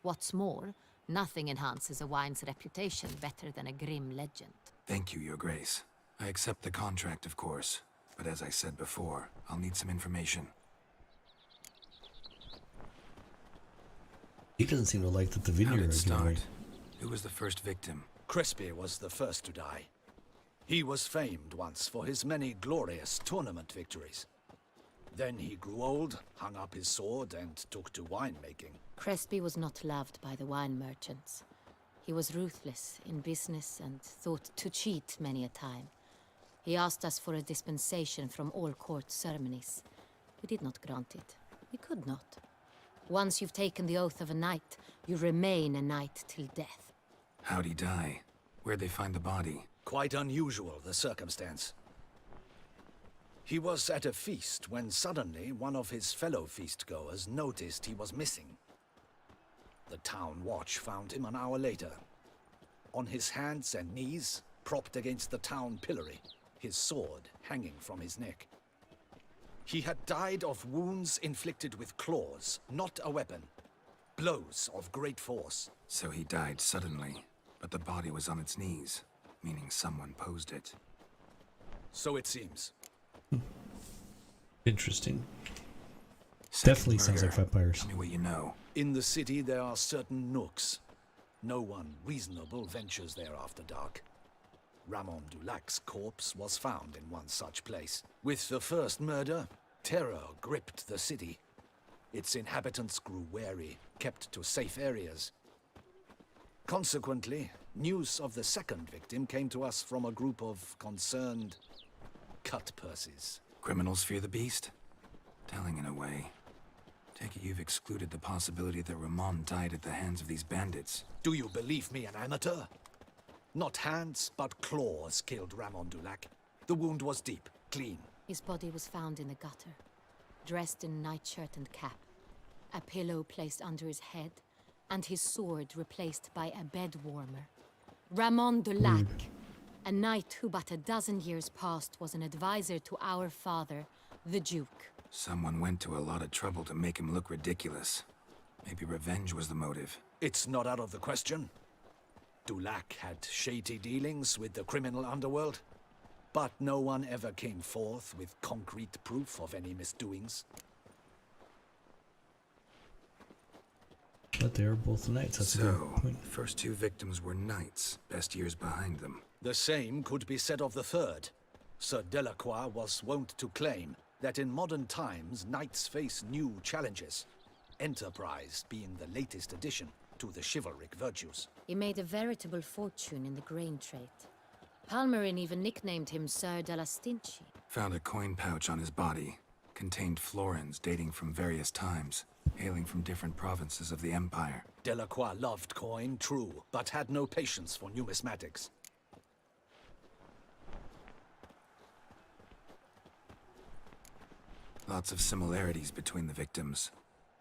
What's more, nothing enhances a wine's reputation better than a grim legend. Thank you, Your Grace. I accept the contract, of course. But as I said before, I'll need some information. He doesn't seem to like that the How vineyard did it is getting start? away. Who was the first victim? Crispy was the first to die. He was famed once for his many glorious tournament victories. Then he grew old, hung up his sword, and took to winemaking. Crespi was not loved by the wine merchants. He was ruthless in business and thought to cheat many a time. He asked us for a dispensation from all court ceremonies. We did not grant it. We could not. Once you've taken the oath of a knight, you remain a knight till death. How'd he die? Where'd they find the body? Quite unusual, the circumstance. He was at a feast when suddenly one of his fellow feastgoers noticed he was missing. The town watch found him an hour later. On his hands and knees, propped against the town pillory, his sword hanging from his neck. He had died of wounds inflicted with claws, not a weapon. Blows of great force. So he died suddenly, but the body was on its knees, meaning someone posed it. So it seems. Interesting. Second Definitely sounds like murder. vampires. Tell me what you know. In the city there are certain nooks. No one reasonable ventures there after dark. Ramon Dulac's corpse was found in one such place. With the first murder, terror gripped the city. Its inhabitants grew wary, kept to safe areas. Consequently, news of the second victim came to us from a group of concerned cut-purses. Criminals fear the beast? Telling in a way. Take it you've excluded the possibility that Ramon died at the hands of these bandits. Do you believe me an amateur? Not hands, but claws killed Ramon Dulac. The wound was deep, clean. His body was found in the gutter, dressed in nightshirt and cap, a pillow placed under his head, and his sword replaced by a bed warmer. Ramon Dulac, a knight who but a dozen years past was an advisor to our father, the Duke. Someone went to a lot of trouble to make him look ridiculous. Maybe revenge was the motive. It's not out of the question. Dulac had shady dealings with the criminal underworld, but no one ever came forth with concrete proof of any misdoings. But they are both knights. That's a good point. First two victims were knights, best years behind them. The same could be said of the third. Sir Delacroix was wont to claim that in modern times knights face new challenges, enterprise being the latest addition to the chivalric virtues. He made a veritable fortune in the grain trade. Palmerin even nicknamed him Sir de la Stinchi. Found a coin pouch on his body. Contained florins dating from various times, hailing from different provinces of the Empire. Delacroix loved coin, true, but had no patience for numismatics. Lots of similarities between the victims.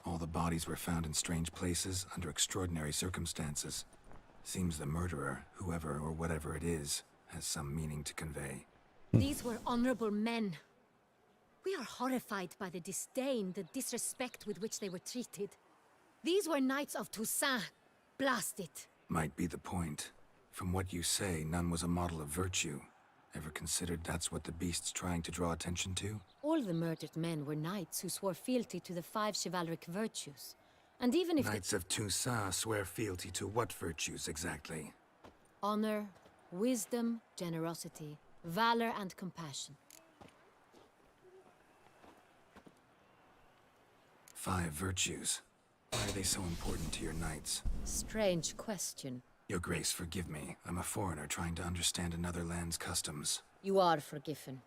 All the bodies were found in strange places under extraordinary circumstances. Seems the murderer, whoever or whatever it is, has some meaning to convey. These were honorable men. We are horrified by the disdain, the disrespect with which they were treated. These were knights of Toussaint. Blast it. Might be the point. From what you say, none was a model of virtue. Ever considered that's what the beast's trying to draw attention to? All the murdered men were knights who swore fealty to the 5 chivalric virtues. And even if Knights of Toussaint swear fealty to what virtues exactly? honor, wisdom, generosity, valor, and compassion. 5 virtues. Why are they so important to your knights? Strange question. Your Grace, forgive me. I'm a foreigner trying to understand another land's customs. You are forgiven.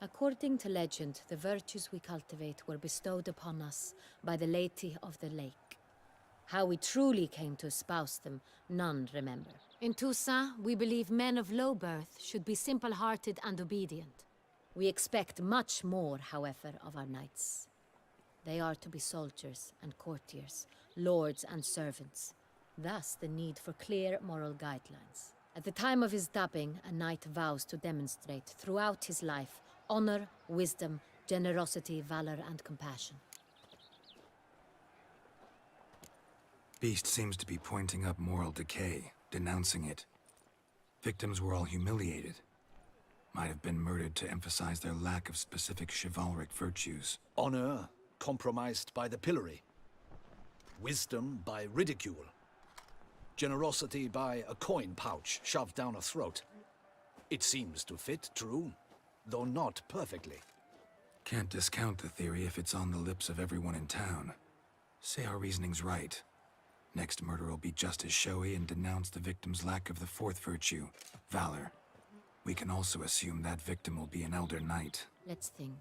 According to legend, the virtues we cultivate were bestowed upon us by the Lady of the Lake. How we truly came to espouse them, none remember. In Toussaint, we believe men of low birth should be simple-hearted and obedient. We expect much more, however, of our knights. They are to be soldiers and courtiers, lords and servants. Thus, the need for clear moral guidelines. At the time of his dubbing, a knight vows to demonstrate throughout his life honor, wisdom, generosity, valor, and compassion. Beast seems to be pointing up moral decay, denouncing it. Victims were all humiliated. Might have been murdered to emphasize their lack of specific chivalric virtues. Honor compromised by the pillory. Wisdom by ridicule. Generosity by a coin pouch shoved down a throat. It seems to fit, true, though not perfectly. Can't discount the theory if it's on the lips of everyone in town. Say our reasoning's right. Next murder will be just as showy and denounce the victim's lack of the 4th virtue, valor. We can also assume that victim will be an elder knight. Let's think.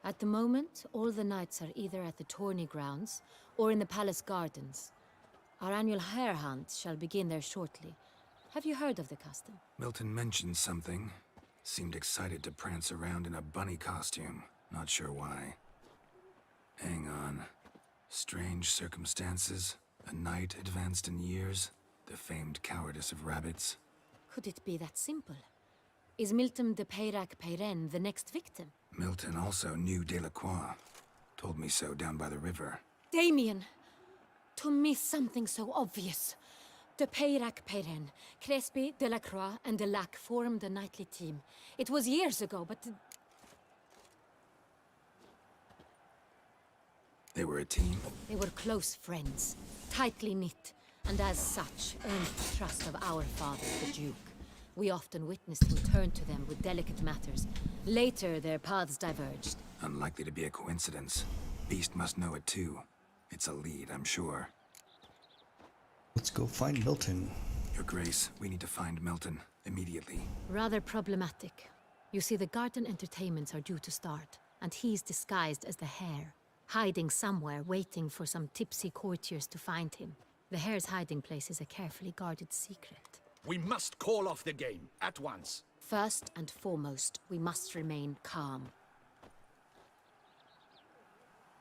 At the moment, all the knights are either at the tourney grounds or in the palace gardens. Our annual hare hunt shall begin there shortly. Have you heard of the custom? Milton mentioned something. Seemed excited to prance around in a bunny costume. Not sure why. Hang on. Strange circumstances. A knight advanced in years. The famed cowardice of rabbits. Could it be that simple? Is Milton de Peyrac-Peyren the next victim? Milton also knew Delacroix. Told me so down by the river. Damien! To miss something so obvious. De Peyrac-Peyren, Crespi, Delacroix, and Delac formed a knightly team. It was years ago, but... They were a team? They were close friends, tightly knit, and as such, earned the trust of our father, the Duke. We often witnessed him turn to them with delicate matters. Later, their paths diverged. Unlikely to be a coincidence. Beast must know it too. It's a lead, I'm sure. Let's go find Milton. Your Grace, we need to find Milton immediately. Rather problematic. You see, the garden entertainments are due to start, and he's disguised as the Hare, hiding somewhere, waiting for some tipsy courtiers to find him. The Hare's hiding place is a carefully guarded secret. We must call off the game at once. First and foremost, we must remain calm.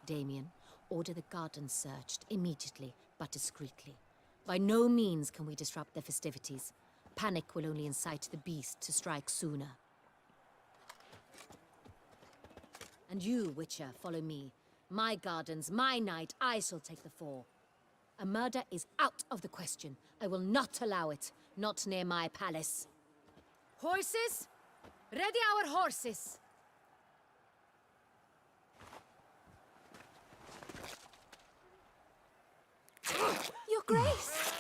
Damien, order the garden searched immediately, but discreetly. By no means can we disrupt the festivities. Panic will only incite the beast to strike sooner. And you, Witcher, follow me. My gardens, my night, I shall take the fall. A murder is out of the question. I will not allow it. Not near my palace. Horses? Ready our horses! Your Grace!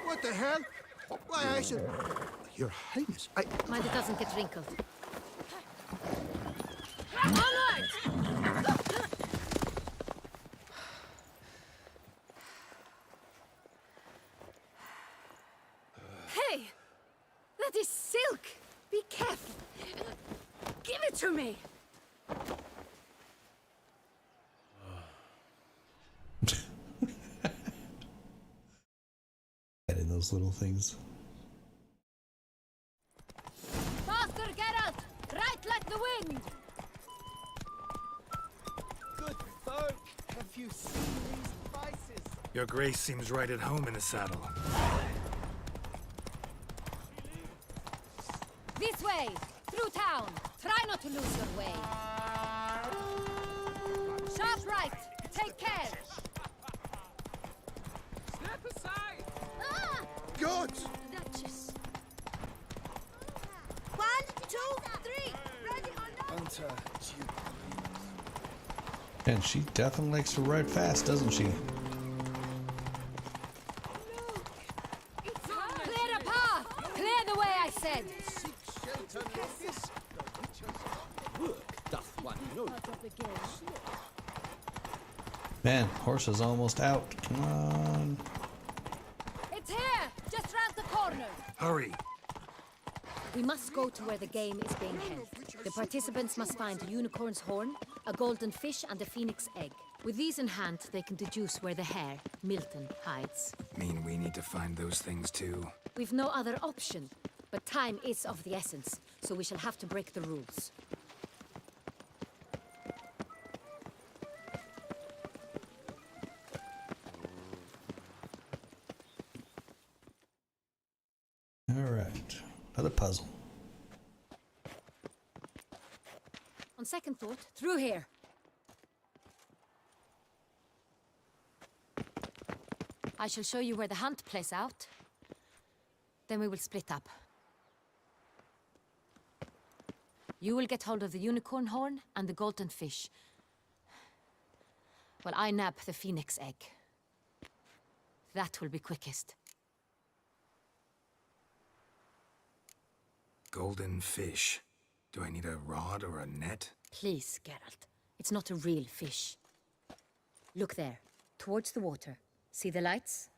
What the hell? Why, I should... Your Highness, Mind it doesn't get wrinkled. Onward! Hey! That is silk! Be careful! Give it to me! In those little things. Faster, Geralt! Right like the wind! Good folk, have you seen these prices? Your Grace seems right at home in the saddle. This way! Through town! Try not to lose your way! Sharp right! Take care! Step aside! Ah! Gods! Duchess. 1, 2, 3! Ready or not? Hunter, And she definitely likes to ride fast, doesn't she? Clear a path! Clear the way, I said! Work doth one know. Man, horse is almost out. Come on. It's here! Just round the corner! Hurry! We must go to where the game is being held. The participants must find a unicorn's horn, a golden fish, and a phoenix egg. With these in hand, they can deduce where the Hare, Milton, hides. Mean we need to find those things too. We've no other option, but time is of the essence, so we shall have to break the rules. All right, another puzzle. On second thought, through here. I shall show you where the hunt plays out. Then we will split up. You will get hold of the unicorn horn and the golden fish. While I nab the phoenix egg. That will be quickest. Golden fish. Do I need a rod or a net? Please, Geralt. It's not a real fish. Look there, towards the water. See the lights?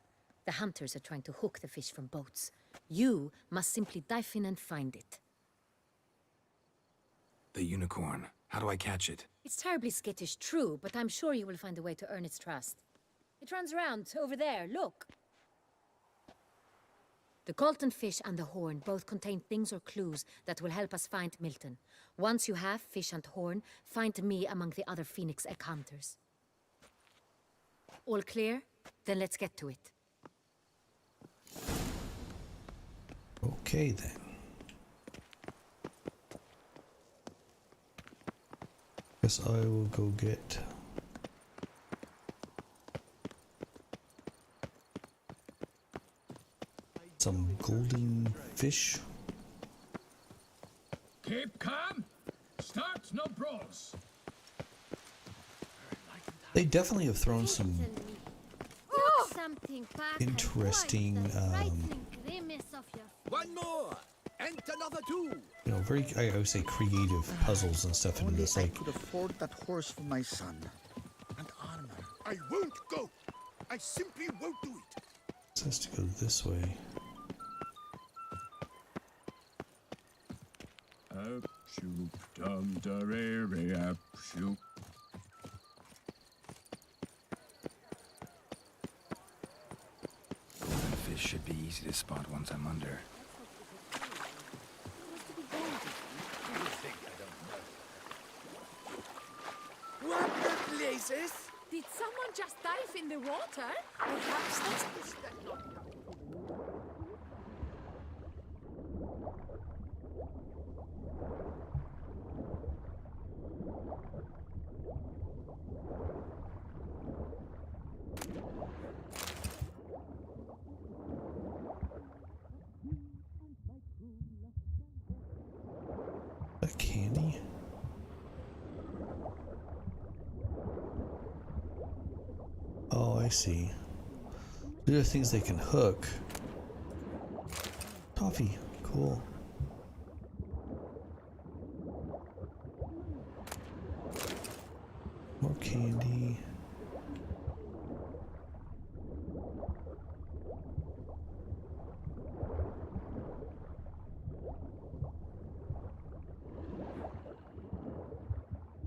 The hunters are trying to hook the fish from boats. You must simply dive in and find it. The unicorn. How do I catch it? It's terribly skittish, true, but I'm sure you will find a way to earn its trust. It runs around over there, look. The golden fish and the horn both contain things or clues that will help us find Milton. Once you have fish and horn, find me among the other phoenix egg hunters. All clear? Then let's get to it. Okay then. Guess I will go get some golden fish. Keep calm. Start no brawls. They definitely have thrown some Something back interesting me miss off your One more, and another two. You know, very, I would say, creative puzzles and stuff in Only this. I Like, could afford that horse for my son. And armor. I won't go. I simply won't do it. it has to go this way. Up, shoop, dum, da, re, re, up, shoop. Golden fish should be easy to spot once I'm under. What the blazes? Did someone just dive in the water? Perhaps that's That candy? Oh, I see. There are things they can hook. Toffee, cool. More candy.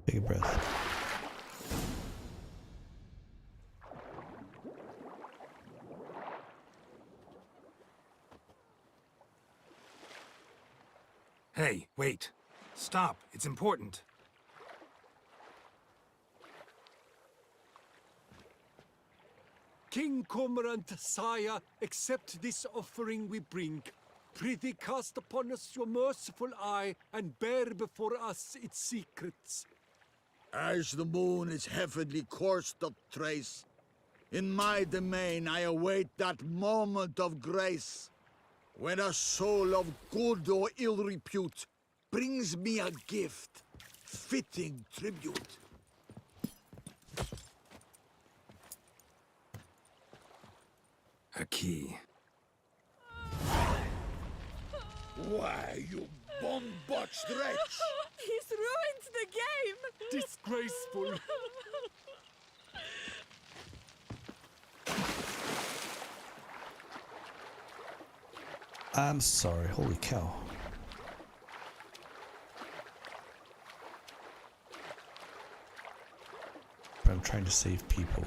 Take a breath. Hey, wait. Stop. It's important. King Cormorant, sire, accept this offering we bring. Prithee cast upon us your merciful eye, and bear before us its secrets. As the moon is heavenly coursed of trace, in my domain I await that moment of grace, when a soul of good or ill repute brings me a gift, fitting tribute. A key. Why, you bomb-botched wretch! He's ruined the game! Disgraceful! I'm sorry, holy cow. But I'm trying to save people.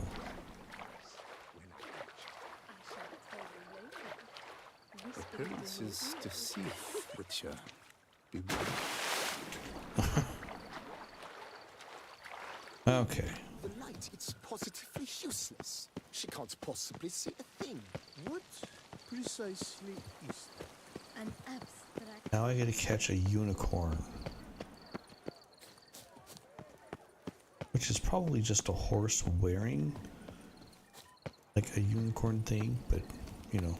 Appearances deceive, Witcher. Okay. The light, it's positively useless. She can't possibly see a thing. What precisely is that? An abstract. Now I gotta catch a unicorn. Which is probably just a horse wearing like a unicorn thing, but you know.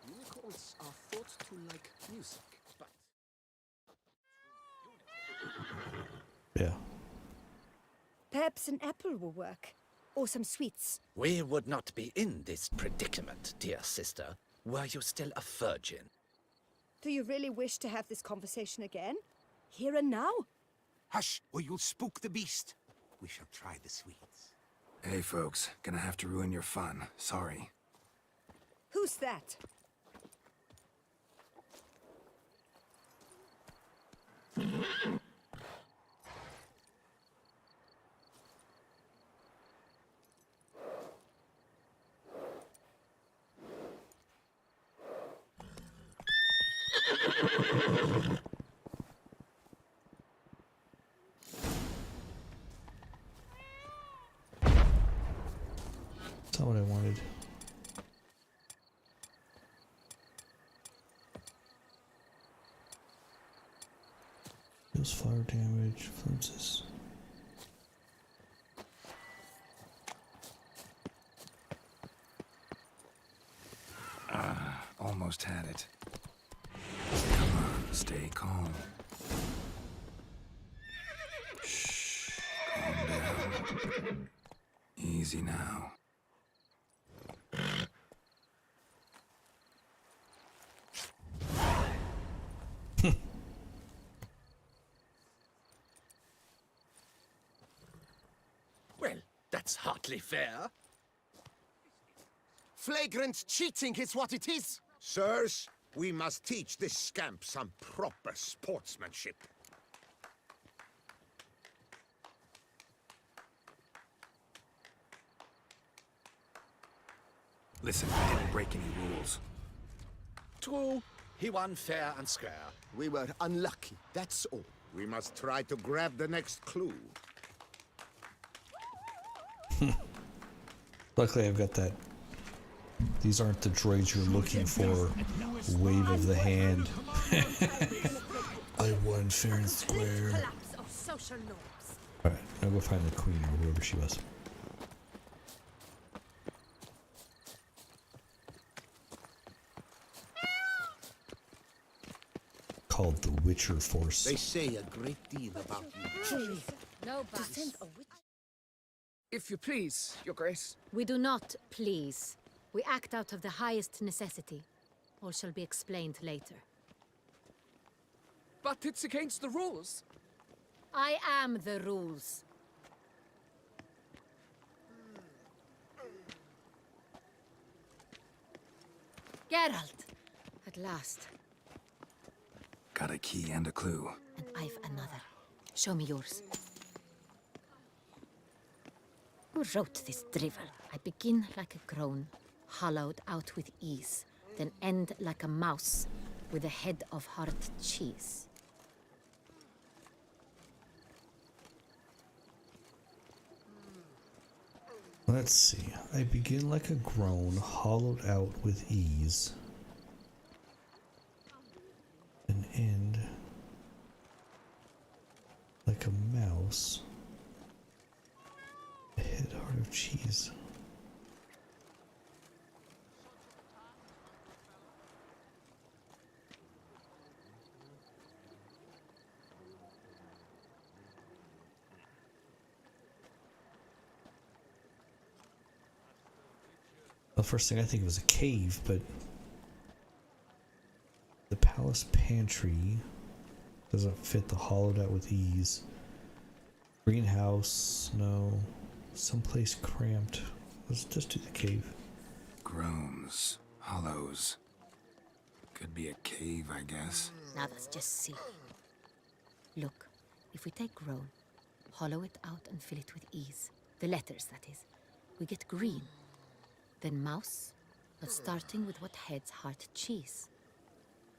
Unicorns are thought to like music, but... Yeah. Perhaps an apple will work. Or some sweets. We would not be in this predicament, dear sister, were you still a virgin. Do you really wish to have this conversation again? Here and now? Hush, or you'll spook the beast. We shall try the sweets. Hey, folks. Gonna have to ruin your fun. Sorry. Who's that? That's not what I wanted. Deals fire damage, influences. Almost had it. Come on, stay calm. Shh. Calm down. Easy now. Well, that's hardly fair. Flagrant cheating is what it is. Sirs, we must teach this scamp some proper sportsmanship. Listen, I didn't break any rules. True. He won fair and square. We were unlucky, that's all. We must try to grab the next clue. Luckily, I've got that. These aren't the droids you're looking for. Wave of the hand. I won fair and square. Collapse of social norms. Alright, I'll go find the queen or whoever she was. Called the Witcher Force. They say a great deal about you. Truly, no bans. If you please, Your Grace. We do not please. We act out of the highest necessity. All shall be explained later. But it's against the rules. I am the rules. Geralt! At last. Got a key and a clue. And I've another. Show me yours. Who wrote this drivel? I begin like a groan, hollowed out with ease, then end like a mouse, with a head of hard cheese. Let's see. I begin like a groan, hollowed out with ease, and end like a mouse, a head hard of cheese. The first thing I think was a cave, but the palace pantry doesn't fit the hollowed out with ease. Greenhouse, no. Someplace cramped. Let's just do the cave. Groans, hollows. Could be a cave, I guess. Now let's just see. Look, if we take groan, hollow it out and fill it with ease. The letters, that is. We get green. Then mouse, but starting with what heads heart cheese.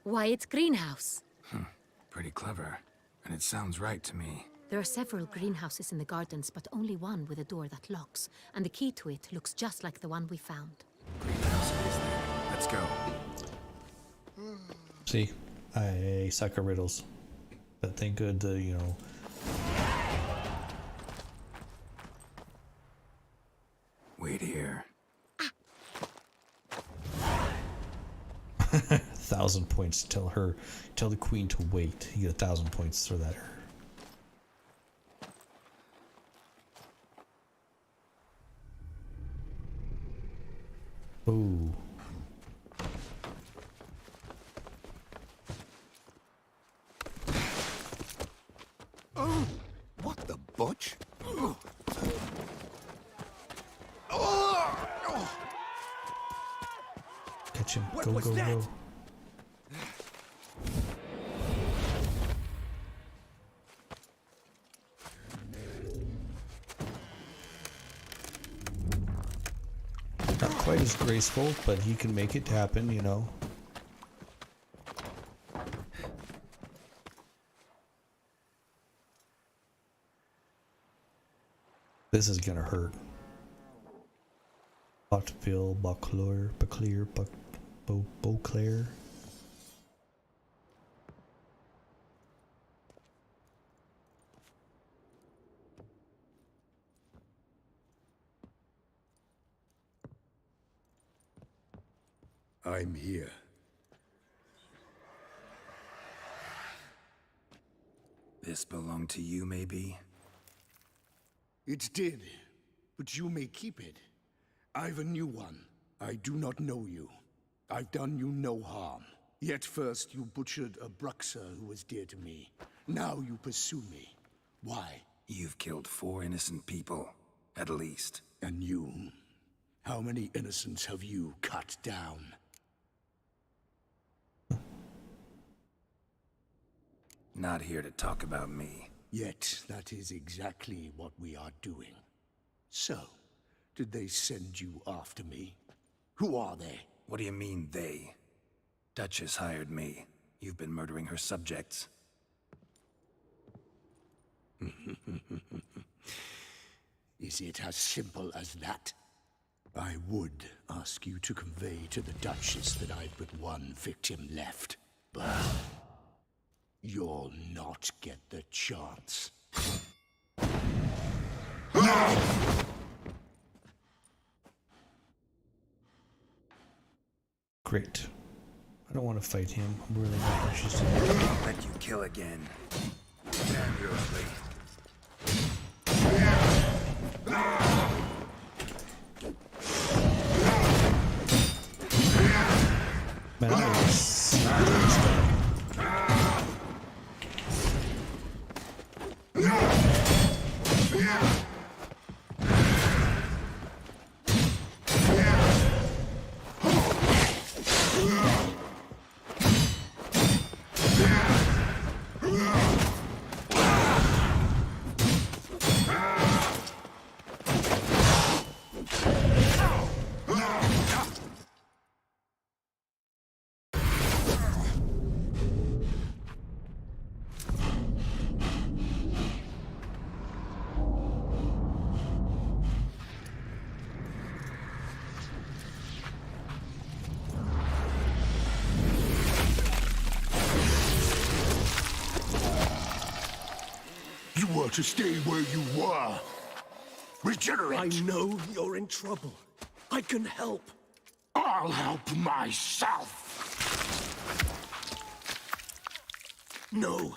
Why, it's greenhouse. Pretty clever. And it sounds right to me. There are several greenhouses in the gardens, but only one with a door that locks, and the key to it looks just like the one we found. Greenhouse it is then. Let's go. See, I suck at riddles. But thank good, you know. Wait here. 1,000 points. Tell the queen to wait. You get 1,000 points. Throw that at her. Ooh. Oh, what the butch? Catch him. What Go, was go, that? go. Not quite as graceful, but he can make it happen, you know. This is gonna hurt. Botville, Beauclair, Beauclair. I'm here. This belonged to you, maybe? It did. but you may keep it. I've a new one. I do not know you. I've done you no harm. Yet first you butchered a Bruxer who was dear to me. Now you pursue me. Why? You've killed 4 innocent people, at least. And you? How many innocents have you cut down? Not here to talk about me. Yet that is exactly what we are doing. So, did they send you after me? Who are they? What do you mean, they? Duchess hired me. You've been murdering her subjects. Is it as simple as that? I would ask you to convey to the Duchess that I've but one victim left, but you'll not get the chance. Great. I don't want to fight him. I'm really not interested. I'll let you kill again. Damn your ugly. Man, I'm gonna slap this guy. You were to stay where you were. Regenerate. I know you're in trouble. I can help. I'll help myself. No,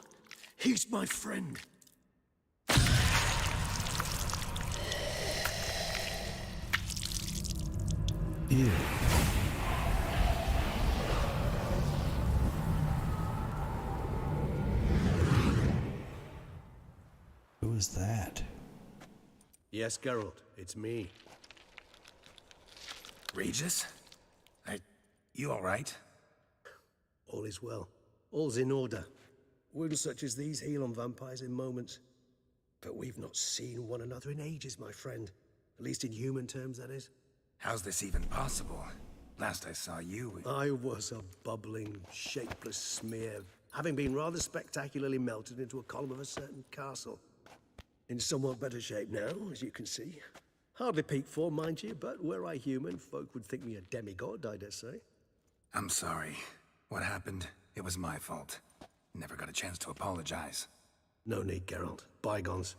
he's my friend. Ew. Who is that? Yes, Geralt, it's me. Regis? You alright? All is well. All's in order. Wounds such as these heal on vampires in moments. But we've not seen one another in ages, my friend. At least in human terms, that is. How's this even possible? Last I saw you... I was a bubbling, shapeless smear, having been rather spectacularly melted into a column of a certain castle. In somewhat better shape now, as you can see. Hardly peak form, mind you, but were I human, folk would think me a demigod, I dare say. I'm sorry. What happened? It was my fault. Never got a chance to apologize. No need, Geralt. Bygones.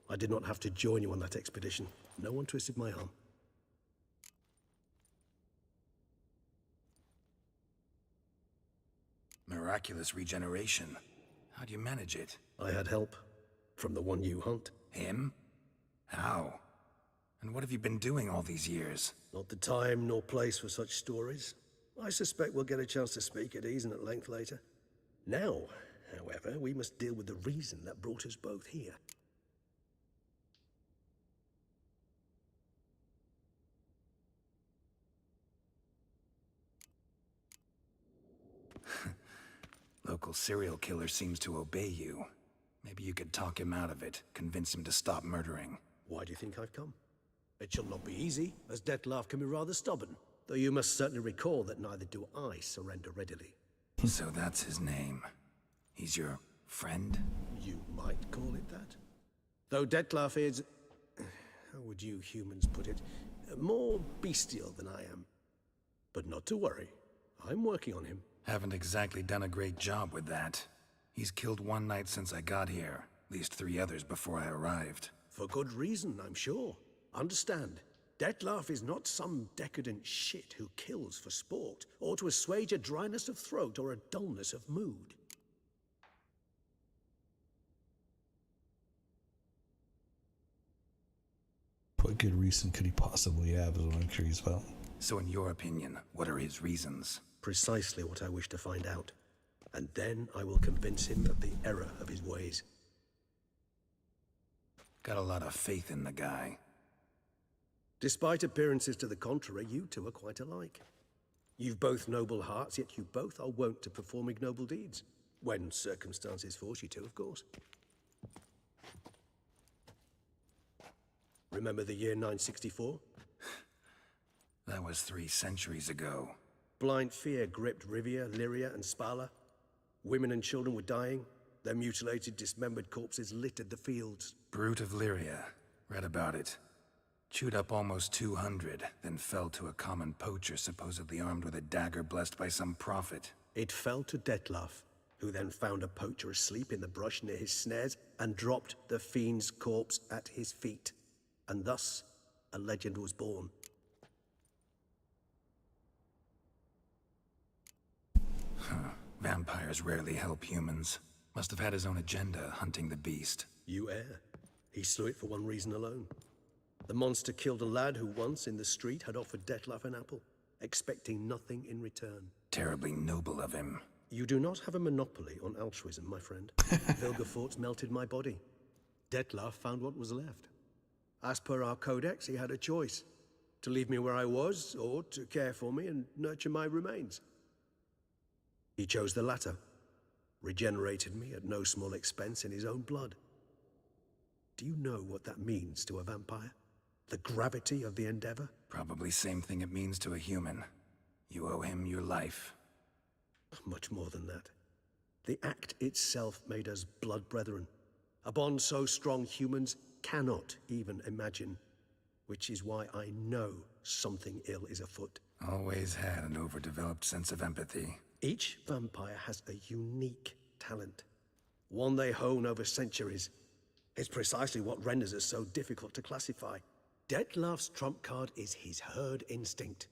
I did not have to join you on that expedition. No one twisted my arm. Miraculous regeneration. How'd you manage it? I had help. From the one you hunt. Him? How? And what have you been doing all these years? Not the time nor place for such stories. I suspect we'll get a chance to speak at ease and at length later. Now, however, we must deal with the reason that brought us both here. Local serial killer seems to obey you. Maybe you could talk him out of it, convince him to stop murdering. Why do you think I've come? It shall not be easy, as Dettlaff can be rather stubborn. Though you must certainly recall that neither do I surrender readily. So that's his name. He's your friend? You might call it that. Though Dettlaff is... how would you humans put it? More bestial than I am. But not to worry. I'm working on him. Haven't exactly done a great job with that. He's killed one knight since I got here. At least 3 others before I arrived. For good reason, I'm sure. Understand, Dettlaff is not some decadent shit who kills for sport, or to assuage a dryness of throat or a dullness of mood. Put what good reason could he possibly have is what I'm curious about. So in your opinion, what are his reasons? Precisely what I wish to find out. And then I will convince him of the error of his ways. Got a lot of faith in the guy. Despite appearances to the contrary, you two are quite alike. You've both noble hearts, yet you both are wont to perform ignoble deeds. When circumstances force you to, of course. Remember the year 964? That was 3 centuries ago. Blind fear gripped Rivia, Lyria, and Spala. Women and children were dying. Their mutilated, dismembered corpses littered the fields. Brute of Lyria. Read about it. Chewed up almost 200, then fell to a common poacher supposedly armed with a dagger blessed by some prophet. It fell to Detlaf, who then found a poacher asleep in the brush near his snares and dropped the fiend's corpse at his feet. And thus, a legend was born. Vampires rarely help humans. Must have had his own agenda, hunting the beast. You err. He slew it for one reason alone. The monster killed a lad who once, in the street, had offered Detlaf an apple, expecting nothing in return. Terribly noble of him. You do not have a monopoly on altruism, my friend. Vilgefortz melted my body. Detlaf found what was left. As per our codex, he had a choice. To leave me where I was, or to care for me and nurture my remains. He chose the latter. Regenerated me at no small expense in his own blood. Do you know what that means to a vampire? The gravity of the endeavor? Probably same thing it means to a human. You owe him your life. Much more than that. The act itself made us blood brethren. A bond so strong humans cannot even imagine. Which is why I know something ill is afoot. Always had an overdeveloped sense of empathy. Each vampire has a unique talent. One they hone over centuries. It's precisely what renders us so difficult to classify. Detlaf's trump card is his herd instinct.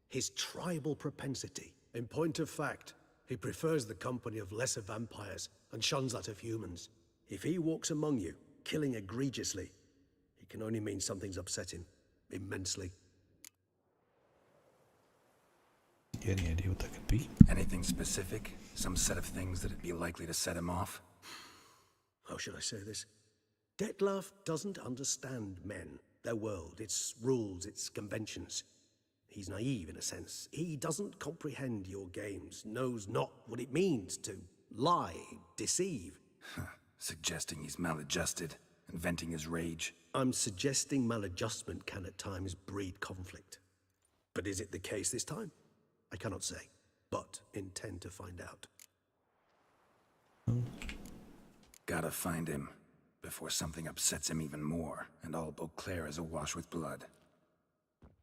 His tribal propensity. In point of fact, he prefers the company of lesser vampires and shuns that of humans. If he walks among you, killing egregiously, it can only mean something's upset him. Immensely. Any idea what that could be? Anything specific? Some set of things that'd be likely to set him off? How should I say this? Detlaf doesn't understand men, their world, its rules, its conventions. He's naive in a sense. He doesn't comprehend your games, knows not what it means to lie, deceive. Suggesting he's maladjusted, and venting his rage. I'm suggesting maladjustment can at times breed conflict. But is it the case this time? I cannot say, but intend to find out. Gotta find him, before something upsets him even more, and all Beauclair is awash with blood.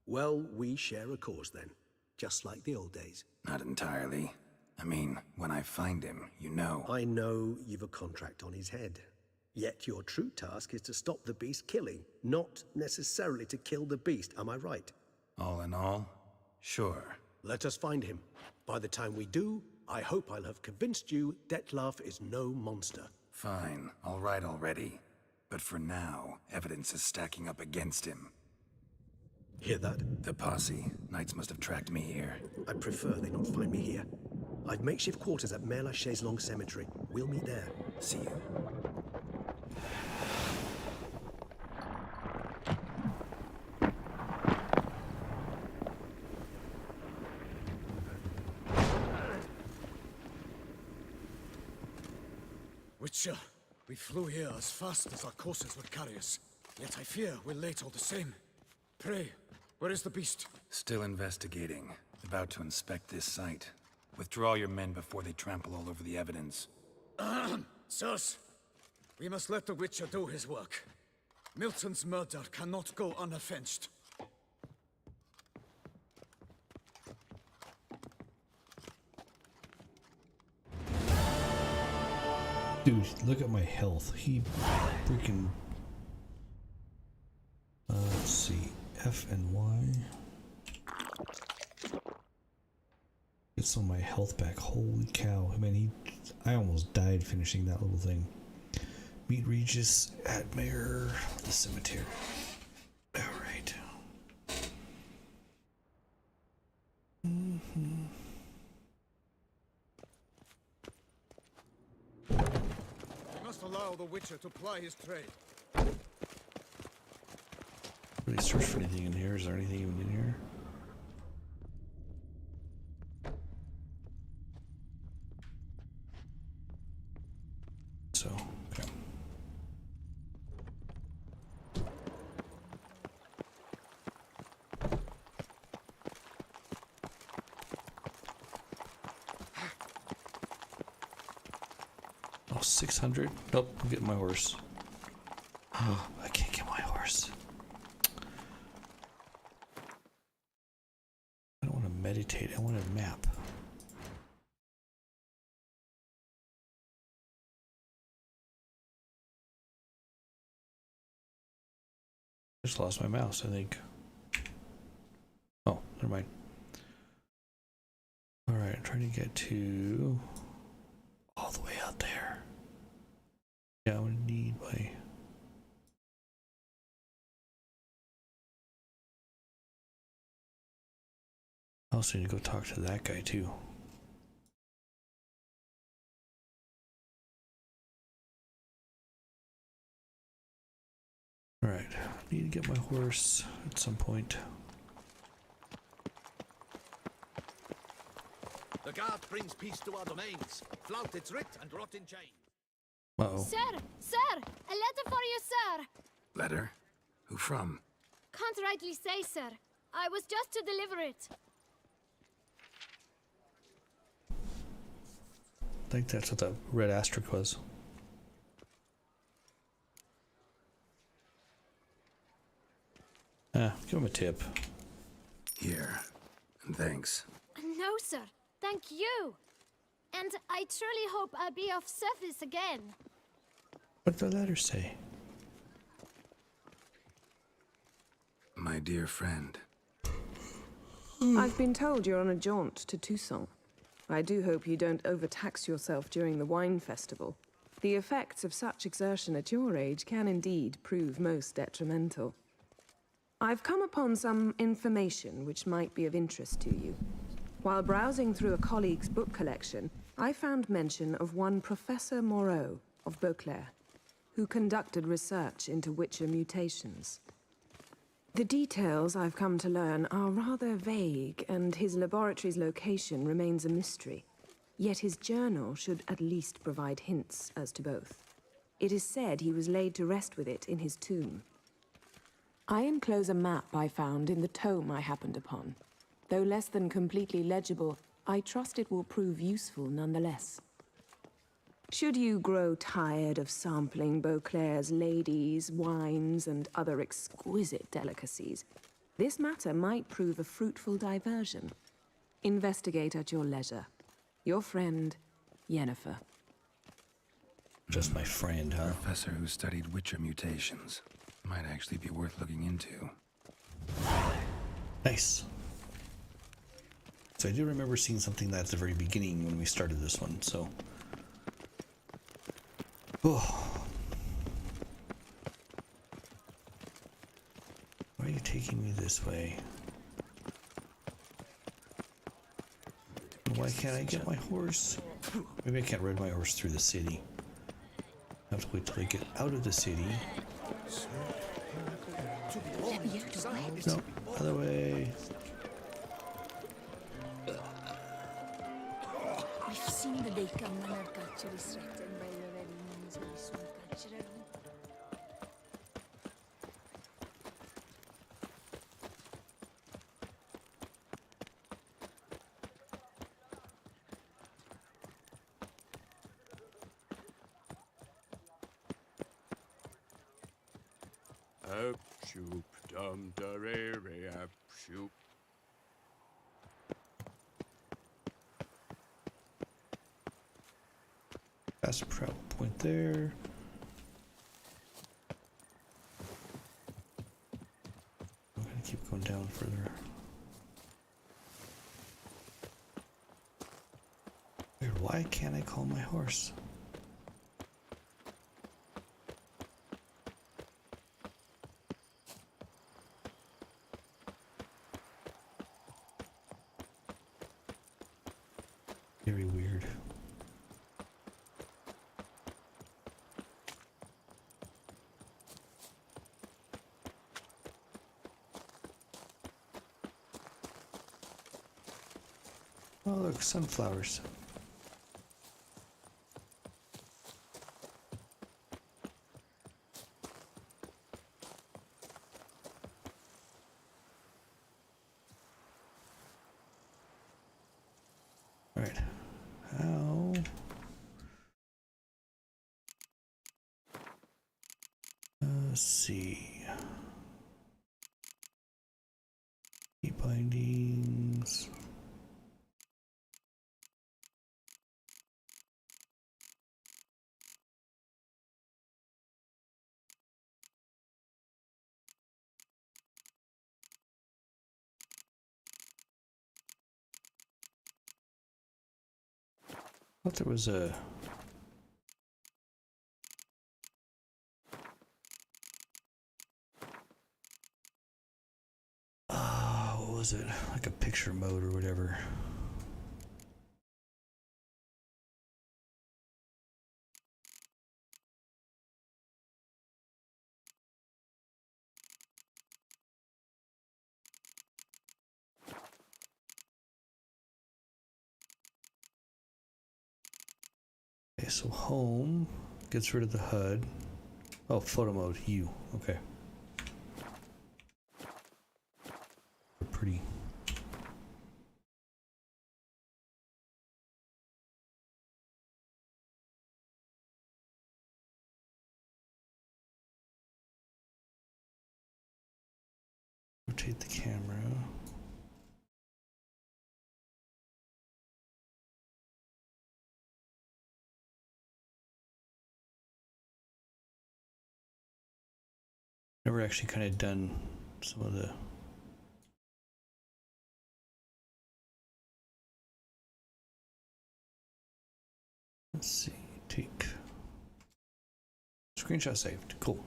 Well, we share a cause then, just like the old days. Not entirely. I mean, when I find him, you know. I know you've a contract on his head. Yet your true task is to stop the beast killing, not necessarily to kill the beast, am I right? All in all, sure. Let us find him. By the time we do, I hope I'll have convinced you Detlaf is no monster. Fine, all right already. But for now, evidence is stacking up against him. Hear that? The posse. Knights must have tracked me here. I prefer they not find me here. I've makeshift quarters at Mère Lachaise Long Cemetery. We'll meet there. See you. Witcher, we flew here as fast as our courses would carry us. Yet I fear we're late all the same. Pray, where is the beast? Still investigating. About to inspect this site. Withdraw your men before they trample all over the evidence. Sirs, we must let the Witcher do his work. Milton's murder cannot go unavenged. Dude, look at my health. He freaking... let's see. F and Y. Get some of my health back. Holy cow. I mean, I almost died finishing that little thing. Meet Regis at Mayor the Cemetery. Alright. must allow the Witcher to ply his trade. Really search for anything in here. Is there anything even in here? So, okay. Oh, 600. Nope, I'm getting my horse. Oh, I can't get my horse. I don't want to meditate. I want a map. Just lost my mouse, I think. Oh, never mind. Alright, I'm trying to get to all the way out there. Yeah, I'm gonna need my I also need to go talk to that guy too. Alright, I need to get my horse at some point. The guard brings peace to our domains. Flout its writ and rot in chains. Uh-oh. Sir, a letter for you, sir. Letter? Who from? Can't rightly say, sir. I was just to deliver it. I think that's what that red asterisk was. Give him a tip. Here. And thanks. No, sir. Thank you. And I truly hope I'll be of service again. What did the letter say? My dear friend. I've been told you're on a jaunt to Toussaint. I do hope you don't overtax yourself during the wine festival. The effects of such exertion at your age can indeed prove most detrimental. I've come upon some information which might be of interest to you. While browsing through a colleague's book collection, I found mention of one Professor Moreau of Beauclair, who conducted research into Witcher mutations. The details I've come to learn are rather vague, and his laboratory's location remains a mystery. Yet his journal should at least provide hints as to both. It is said he was laid to rest with it in his tomb. I enclose a map I found in the tome I happened upon. Though less than completely legible, I trust it will prove useful nonetheless. Should you grow tired of sampling Beauclair's ladies, wines, and other exquisite delicacies, this matter might prove a fruitful diversion. Investigate at your leisure. Your friend, Yennefer. Just my friend, huh? Professor who studied Witcher mutations. Might actually be worth looking into. Nice. So I do remember seeing something at the very beginning when we started this one, so... Oh. Why are you taking me this way? Why can't I get my horse? Maybe I can't ride my horse through the city. I have to wait till I get out of the city. No, other way. We've seen the day come when our culture is threatened by the very means we so culturally. Up, shoop, dum, da, re, re, up, shoop. Fast travel point there. I'm gonna keep going down further. Weird, why can't I call my horse? Very weird. Oh, look, sunflowers. All right. How? Let's see. Key bindings. I thought there was a... what was it? Like a picture mode or whatever. Okay, so home gets rid of the HUD. Oh, photo mode, U. Okay. Pretty. Rotate the camera. Never actually kind of done some of the... Let's see, take... Screenshot saved, cool.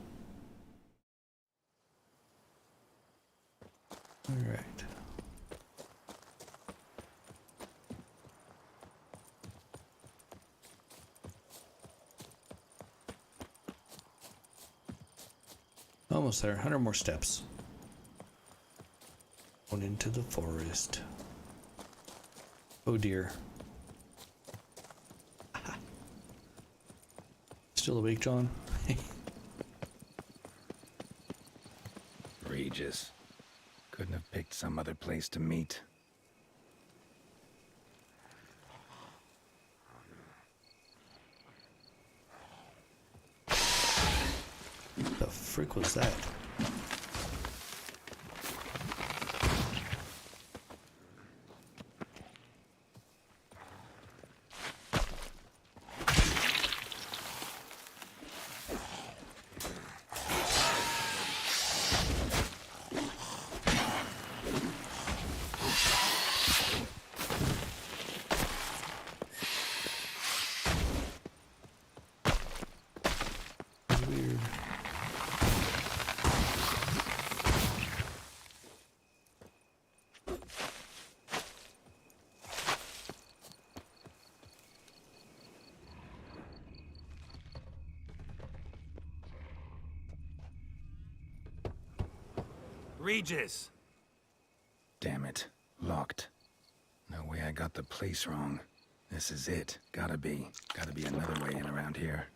All right. Almost there, 100 more steps. Going into the forest. Oh dear. Still awake, John? Regis. Couldn't have picked some other place to meet. The frick was that? Weird. Regis! Damn it. Locked. No way I got the place wrong. This is it. Gotta be another way in around here.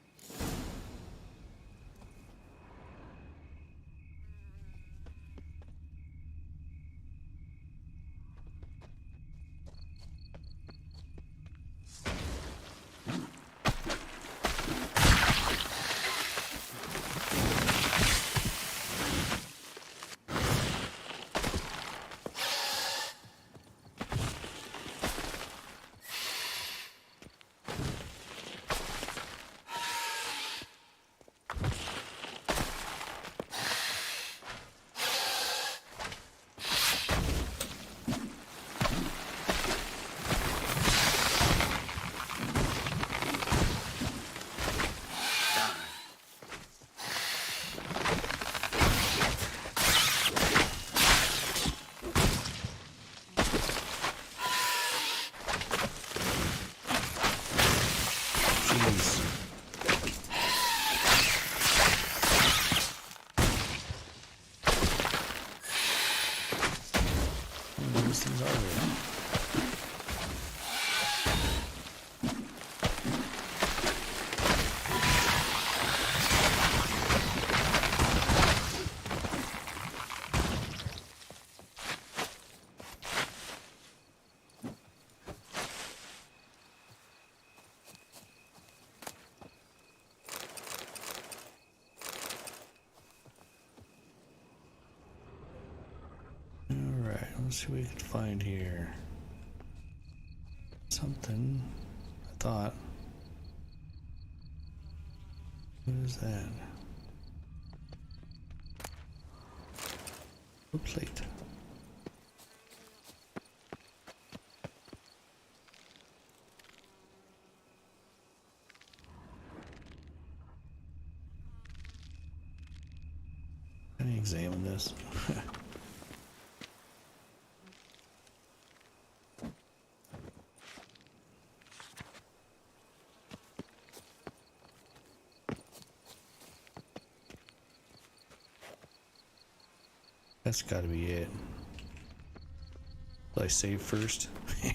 Let's see what we can find here. Something. I thought. What is that? A plate. Let me examine this. That's gotta be it. Will I save first? Heck.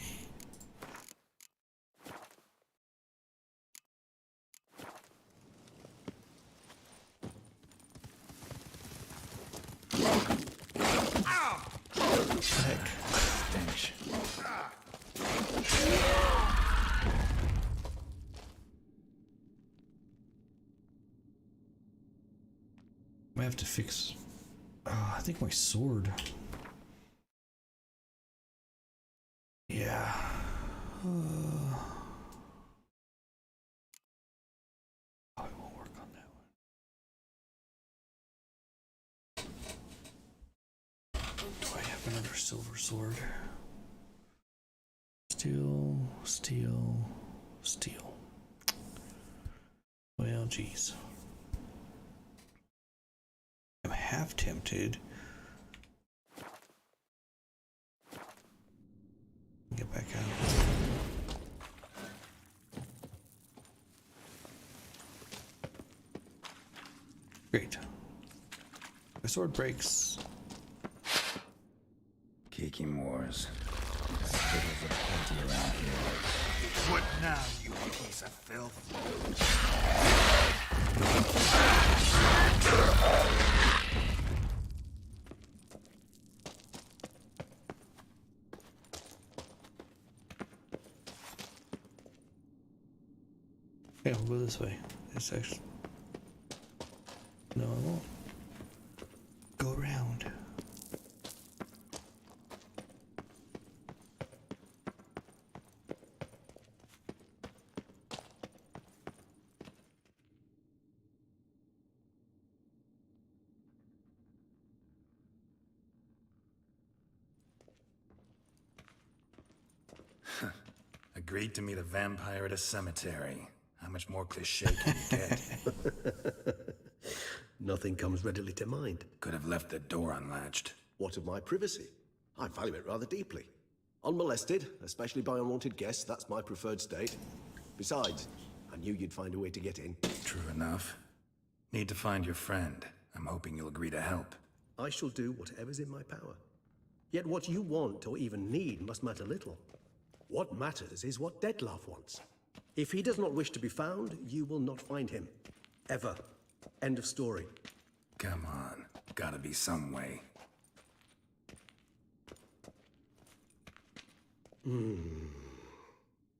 Stench. I have to fix. I think my sword. Yeah. Probably won't work on that one. Do I have another silver sword? Steel, steel, steel. Well, geez. I'm half tempted. Get back out. Great. My sword breaks. Kicking wars. Spittles of plenty around here. What now, you piece of filth? Yeah, we'll go this way. It's actually... No, I won't. Go around. Agreed to meet a vampire at a cemetery. How much more cliché can you get? Nothing comes readily to mind. Could have left the door unlatched. What of my privacy? I value it rather deeply. Unmolested, especially by unwanted guests, that's my preferred state. Besides, I knew you'd find a way to get in. True enough. Need to find your friend. I'm hoping you'll agree to help. I shall do whatever's in my power. Yet what you want or even need must matter little. What matters is what Dettlaff wants. If he does not wish to be found, you will not find him. Ever. End of story. Come on. Gotta be some way.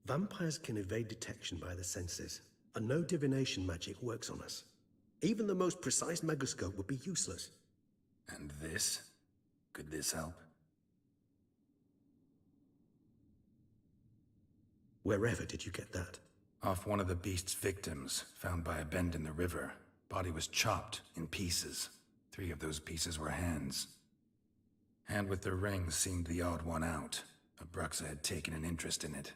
Vampires can evade detection by the senses, and no divination magic works on us. Even the most precise megascope would be useless. And this? Could this help? Wherever did you get that? Off one of the beast's victims, found by a bend in the river. Body was chopped in pieces. 3 of those pieces were hands. Hand with the ring seemed the odd one out. Abruxa had taken an interest in it.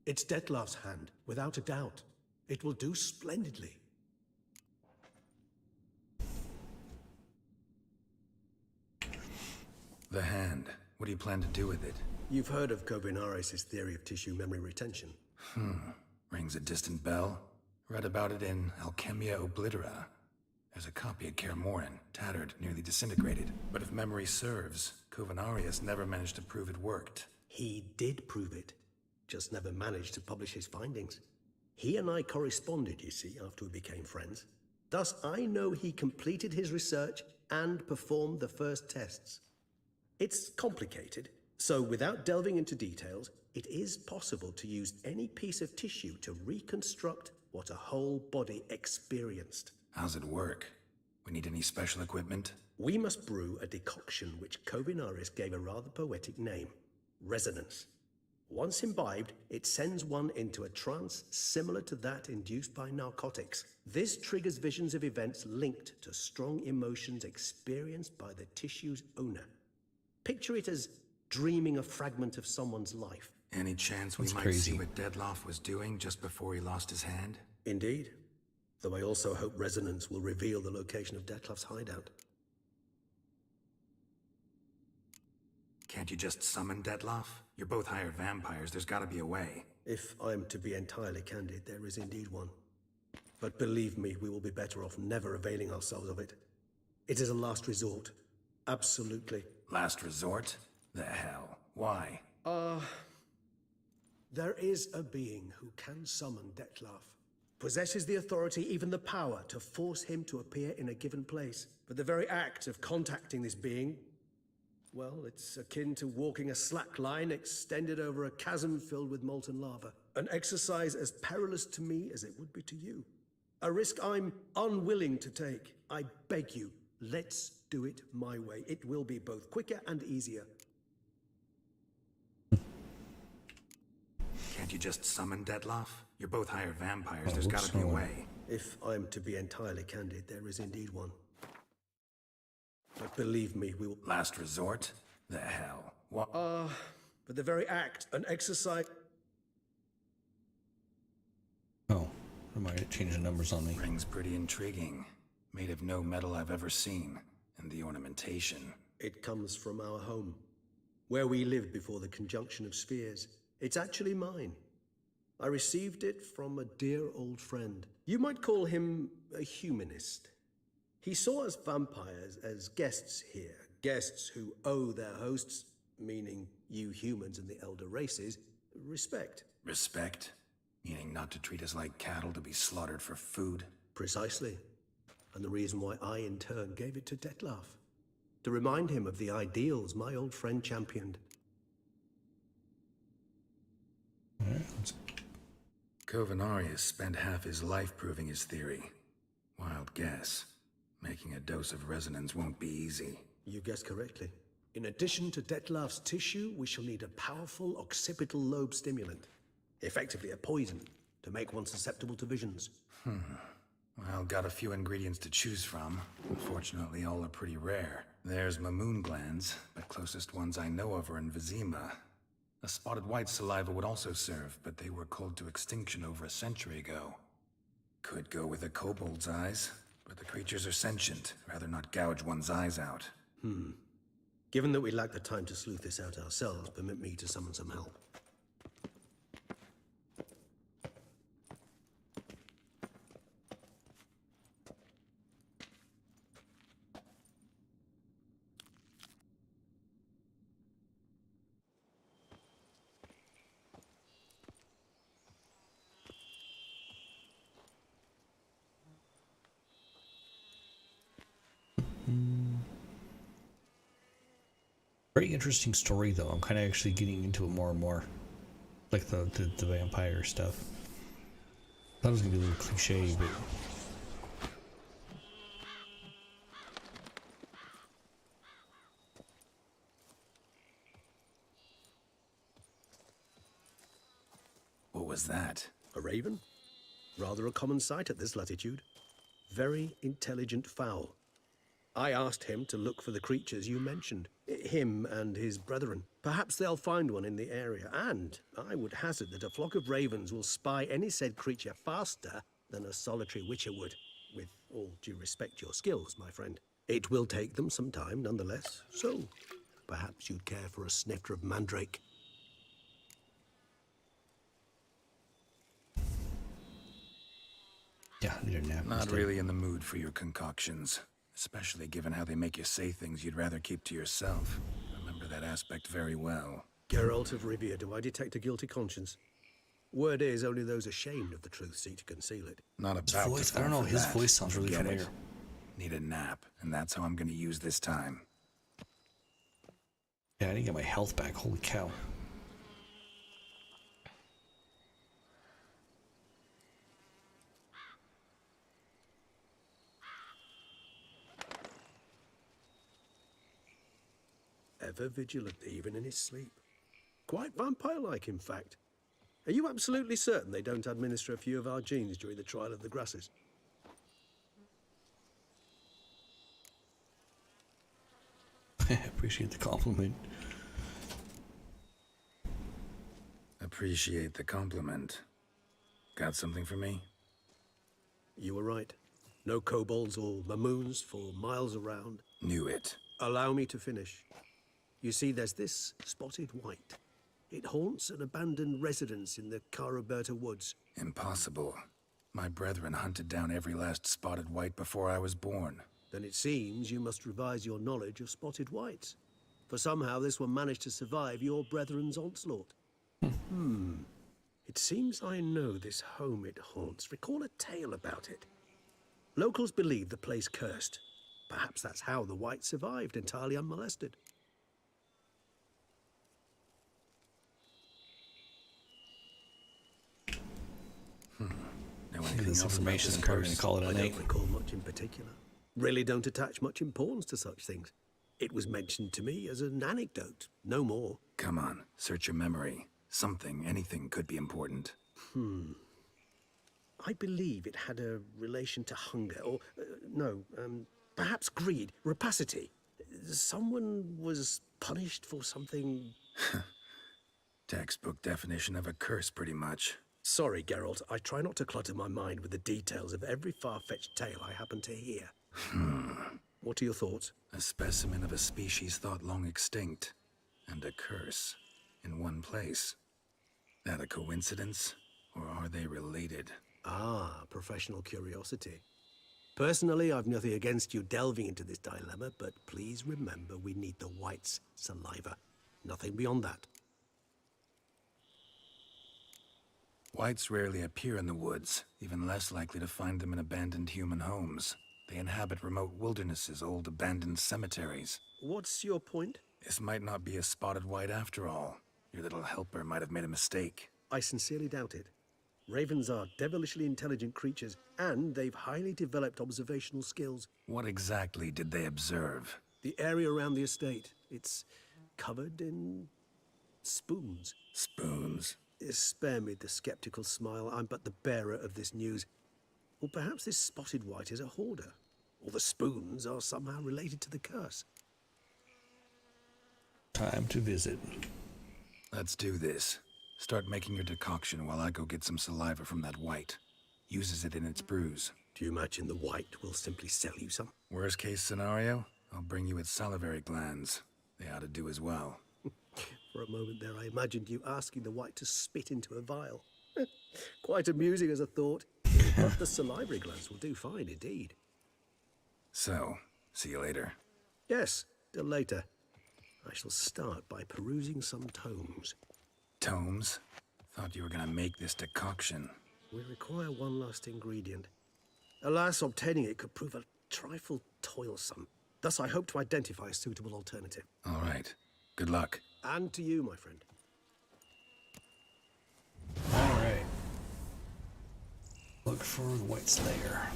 It's Dettlaff's hand, without a doubt. It will do splendidly. The hand. What do you plan to do with it? You've heard of Kobinares' theory of tissue memory retention. Rings a distant bell. Read about it in Alchemia Oblitera. There's a copy at Kaer Morhen, tattered, nearly disintegrated. But if memory serves, Kobinares never managed to prove it worked. He did prove it. just never managed to publish his findings. He and I corresponded, you see, after we became friends. Thus, I know he completed his research and performed the first tests. It's complicated, so without delving into details, it is possible to use any piece of tissue to reconstruct what a whole body experienced. How's it work? We need any special equipment? We must brew a decoction which Kovinaris gave a rather poetic name, resonance. Once imbibed, it sends one into a trance similar to that induced by narcotics. This triggers visions of events linked to strong emotions experienced by the tissue's owner. Picture it as dreaming a fragment of someone's life. Any chance we might see what Dettlaff was doing just before he lost his hand? Indeed. Though I also hope resonance will reveal the location of Dettlaff's hideout. Can't you just summon Dettlaff? You're both hired vampires, there's gotta be a way. If I'm to be entirely candid, there is indeed one. But believe me, we will be better off never availing ourselves of it. It is a last resort. Absolutely. Last resort? The hell? Why? There is a being who can summon Dettlaff. Possesses the authority, even the power, to force him to appear in a given place. But the very act of contacting this being, well, it's akin to walking a slack line extended over a chasm filled with molten lava. An exercise as perilous to me as it would be to you. A risk I'm unwilling to take. I beg you, let's do it my way. It will be both quicker and easier. Can't you just summon Dettlaff? You're both hired vampires, there's gotta be a way. If I'm to be entirely candid, there is indeed one. But believe me, we will... Last resort? The hell? What? But the very act, an exercise... Oh, remind it, change the numbers on me. Ring's pretty intriguing. Made of no metal I've ever seen. And the ornamentation. It comes from our home, where we lived before the conjunction of spheres. It's actually mine. I received it from a dear old friend. You might call him a humanist. He saw us vampires as guests here, guests who owe their hosts, meaning you humans and the elder races, respect. Respect? Meaning not to treat us like cattle to be slaughtered for food? Precisely. And the reason why I, in turn, gave it to Dettlaff. To remind him of the ideals my old friend championed. Kovinaris spent half his life proving his theory. Wild guess. Making a dose of resonance won't be easy. You guessed correctly. In addition to Dettlaff's tissue, we shall need a powerful occipital lobe stimulant. Effectively a poison, to make one susceptible to visions. Well, got a few ingredients to choose from. Unfortunately, all are pretty rare. There's Mamoon glands, but closest ones I know of are in Vizima. A spotted white saliva would also serve, but they were cold to extinction over a century ago. Could go with a kobold's eyes, but the creatures are sentient. Rather not gouge one's eyes out. Given that we lack the time to sleuth this out ourselves, permit me to summon some help. Very interesting story, though. I'm kind of actually getting into it more and more, like the vampire stuff. Thought it was gonna be a little cliche, but what was that? A raven? Rather a common sight at this latitude. Very intelligent fowl. I asked him to look for the creatures you mentioned. Him and his brethren. Perhaps they'll find one in the area, and I would hazard that a flock of ravens will spy any said creature faster than a solitary witcher would. With all due respect to your skills, my friend. It will take them some time, nonetheless, so perhaps you'd care for a snifter of mandrake. yeah, I need a nap. Not instead. really in the mood for your concoctions. Especially given how they make you say things you'd rather keep to yourself. I remember that aspect very well. Geralt of Rivia, do I detect a guilty conscience? Word is, only those ashamed of the truth seek to conceal it. Not about voice, to I don't fall know, for his that. voice sounds really Forget familiar. it. Need a nap, and that's how I'm going to use this time. Yeah, I need to get my health back. Holy cow. Ever vigilant, even in his sleep. Quite vampire-like, in fact. Are you absolutely certain they don't administer a few of our genes during the trial of the grasses? Appreciate the compliment. Appreciate the compliment. Got something for me? You were right. No kobolds or mamoons for miles around. Knew it. Allow me to finish. You see, there's this spotted white. It haunts an abandoned residence in the Caraberta woods. Impossible. My brethren hunted down every last spotted white before I was born. Then it seems you must revise your knowledge of spotted whites. For somehow this one managed to survive your brethren's onslaught. It seems I know this home it haunts. Recall a tale about it. Locals believe the place cursed. Perhaps that's how the white survived entirely unmolested. Know anything This else about information this is probably going curse? to call it a I night. don't recall much in particular. Really don't attach much importance to such things. It was mentioned to me as an anecdote, no more. Come on, search your memory. Something, anything could be important. I believe it had a relation to hunger, or perhaps greed, rapacity. Someone was punished for something. Textbook definition of a curse, pretty much. Sorry, Geralt, I try not to clutter my mind with the details of every far-fetched tale I happen to hear. What are your thoughts? A specimen of a species thought long extinct, and a curse in one place. That a coincidence, or are they related? Ah, professional curiosity. Personally, I've nothing against you delving into this dilemma, but please remember we need the white's saliva. Nothing beyond that. Whites rarely appear in the woods, even less likely to find them in abandoned human homes. They inhabit remote wildernesses, old abandoned cemeteries. What's your point? This might not be a spotted white after all. Your little helper might have made a mistake. I sincerely doubt it. Ravens are devilishly intelligent creatures, and they've highly developed observational skills. What exactly did they observe? The area around the estate, it's covered in spoons. Spoons? Spare me the skeptical smile. I'm but the bearer of this news. Or perhaps this spotted white is a hoarder. Or the spoons are somehow related to the curse. Time to visit. Let's do this. Start making your decoction while I go get some saliva from that white. Uses it in its brews. Do you imagine the white will simply sell you some? Worst case scenario, I'll bring you its salivary glands. They ought to do as well. For a moment there, I imagined you asking the white to spit into a vial. Quite amusing as a thought. But the salivary glands will do fine indeed. So, see you later. Yes, till later. I shall start by perusing some tomes. Tomes? Thought you were gonna make this decoction. We require one last ingredient. Alas, obtaining it could prove a trifle toilsome. Thus, I hope to identify a suitable alternative. All right. Good luck. And to you, my friend. Alright. Look for the White Slayer.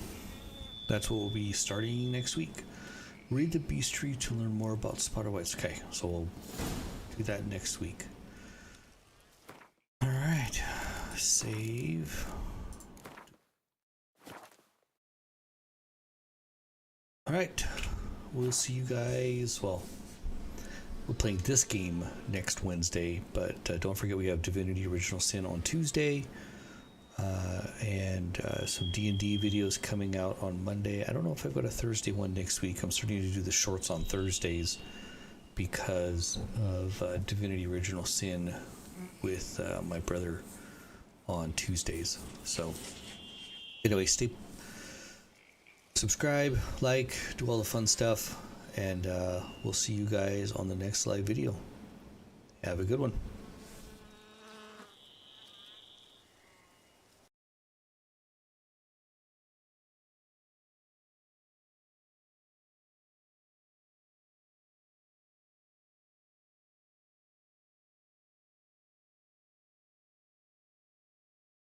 That's what we'll be starting next week. Read the Beast Tree to learn more about spotted whites. Okay, so we'll do that next week. Alright. Save. Alright. We'll see you guys. Well, we're playing this game next Wednesday, but don't forget we have Divinity Original Sin on Tuesday. And some D&D videos coming out on Monday. I don't know if I've got a Thursday one next week. I'm starting to do the shorts on Thursdays because of Divinity Original Sin with my brother on Tuesdays. So anyway, subscribe, like, do all the fun stuff, and we'll see you guys on the next live video. Have a good one.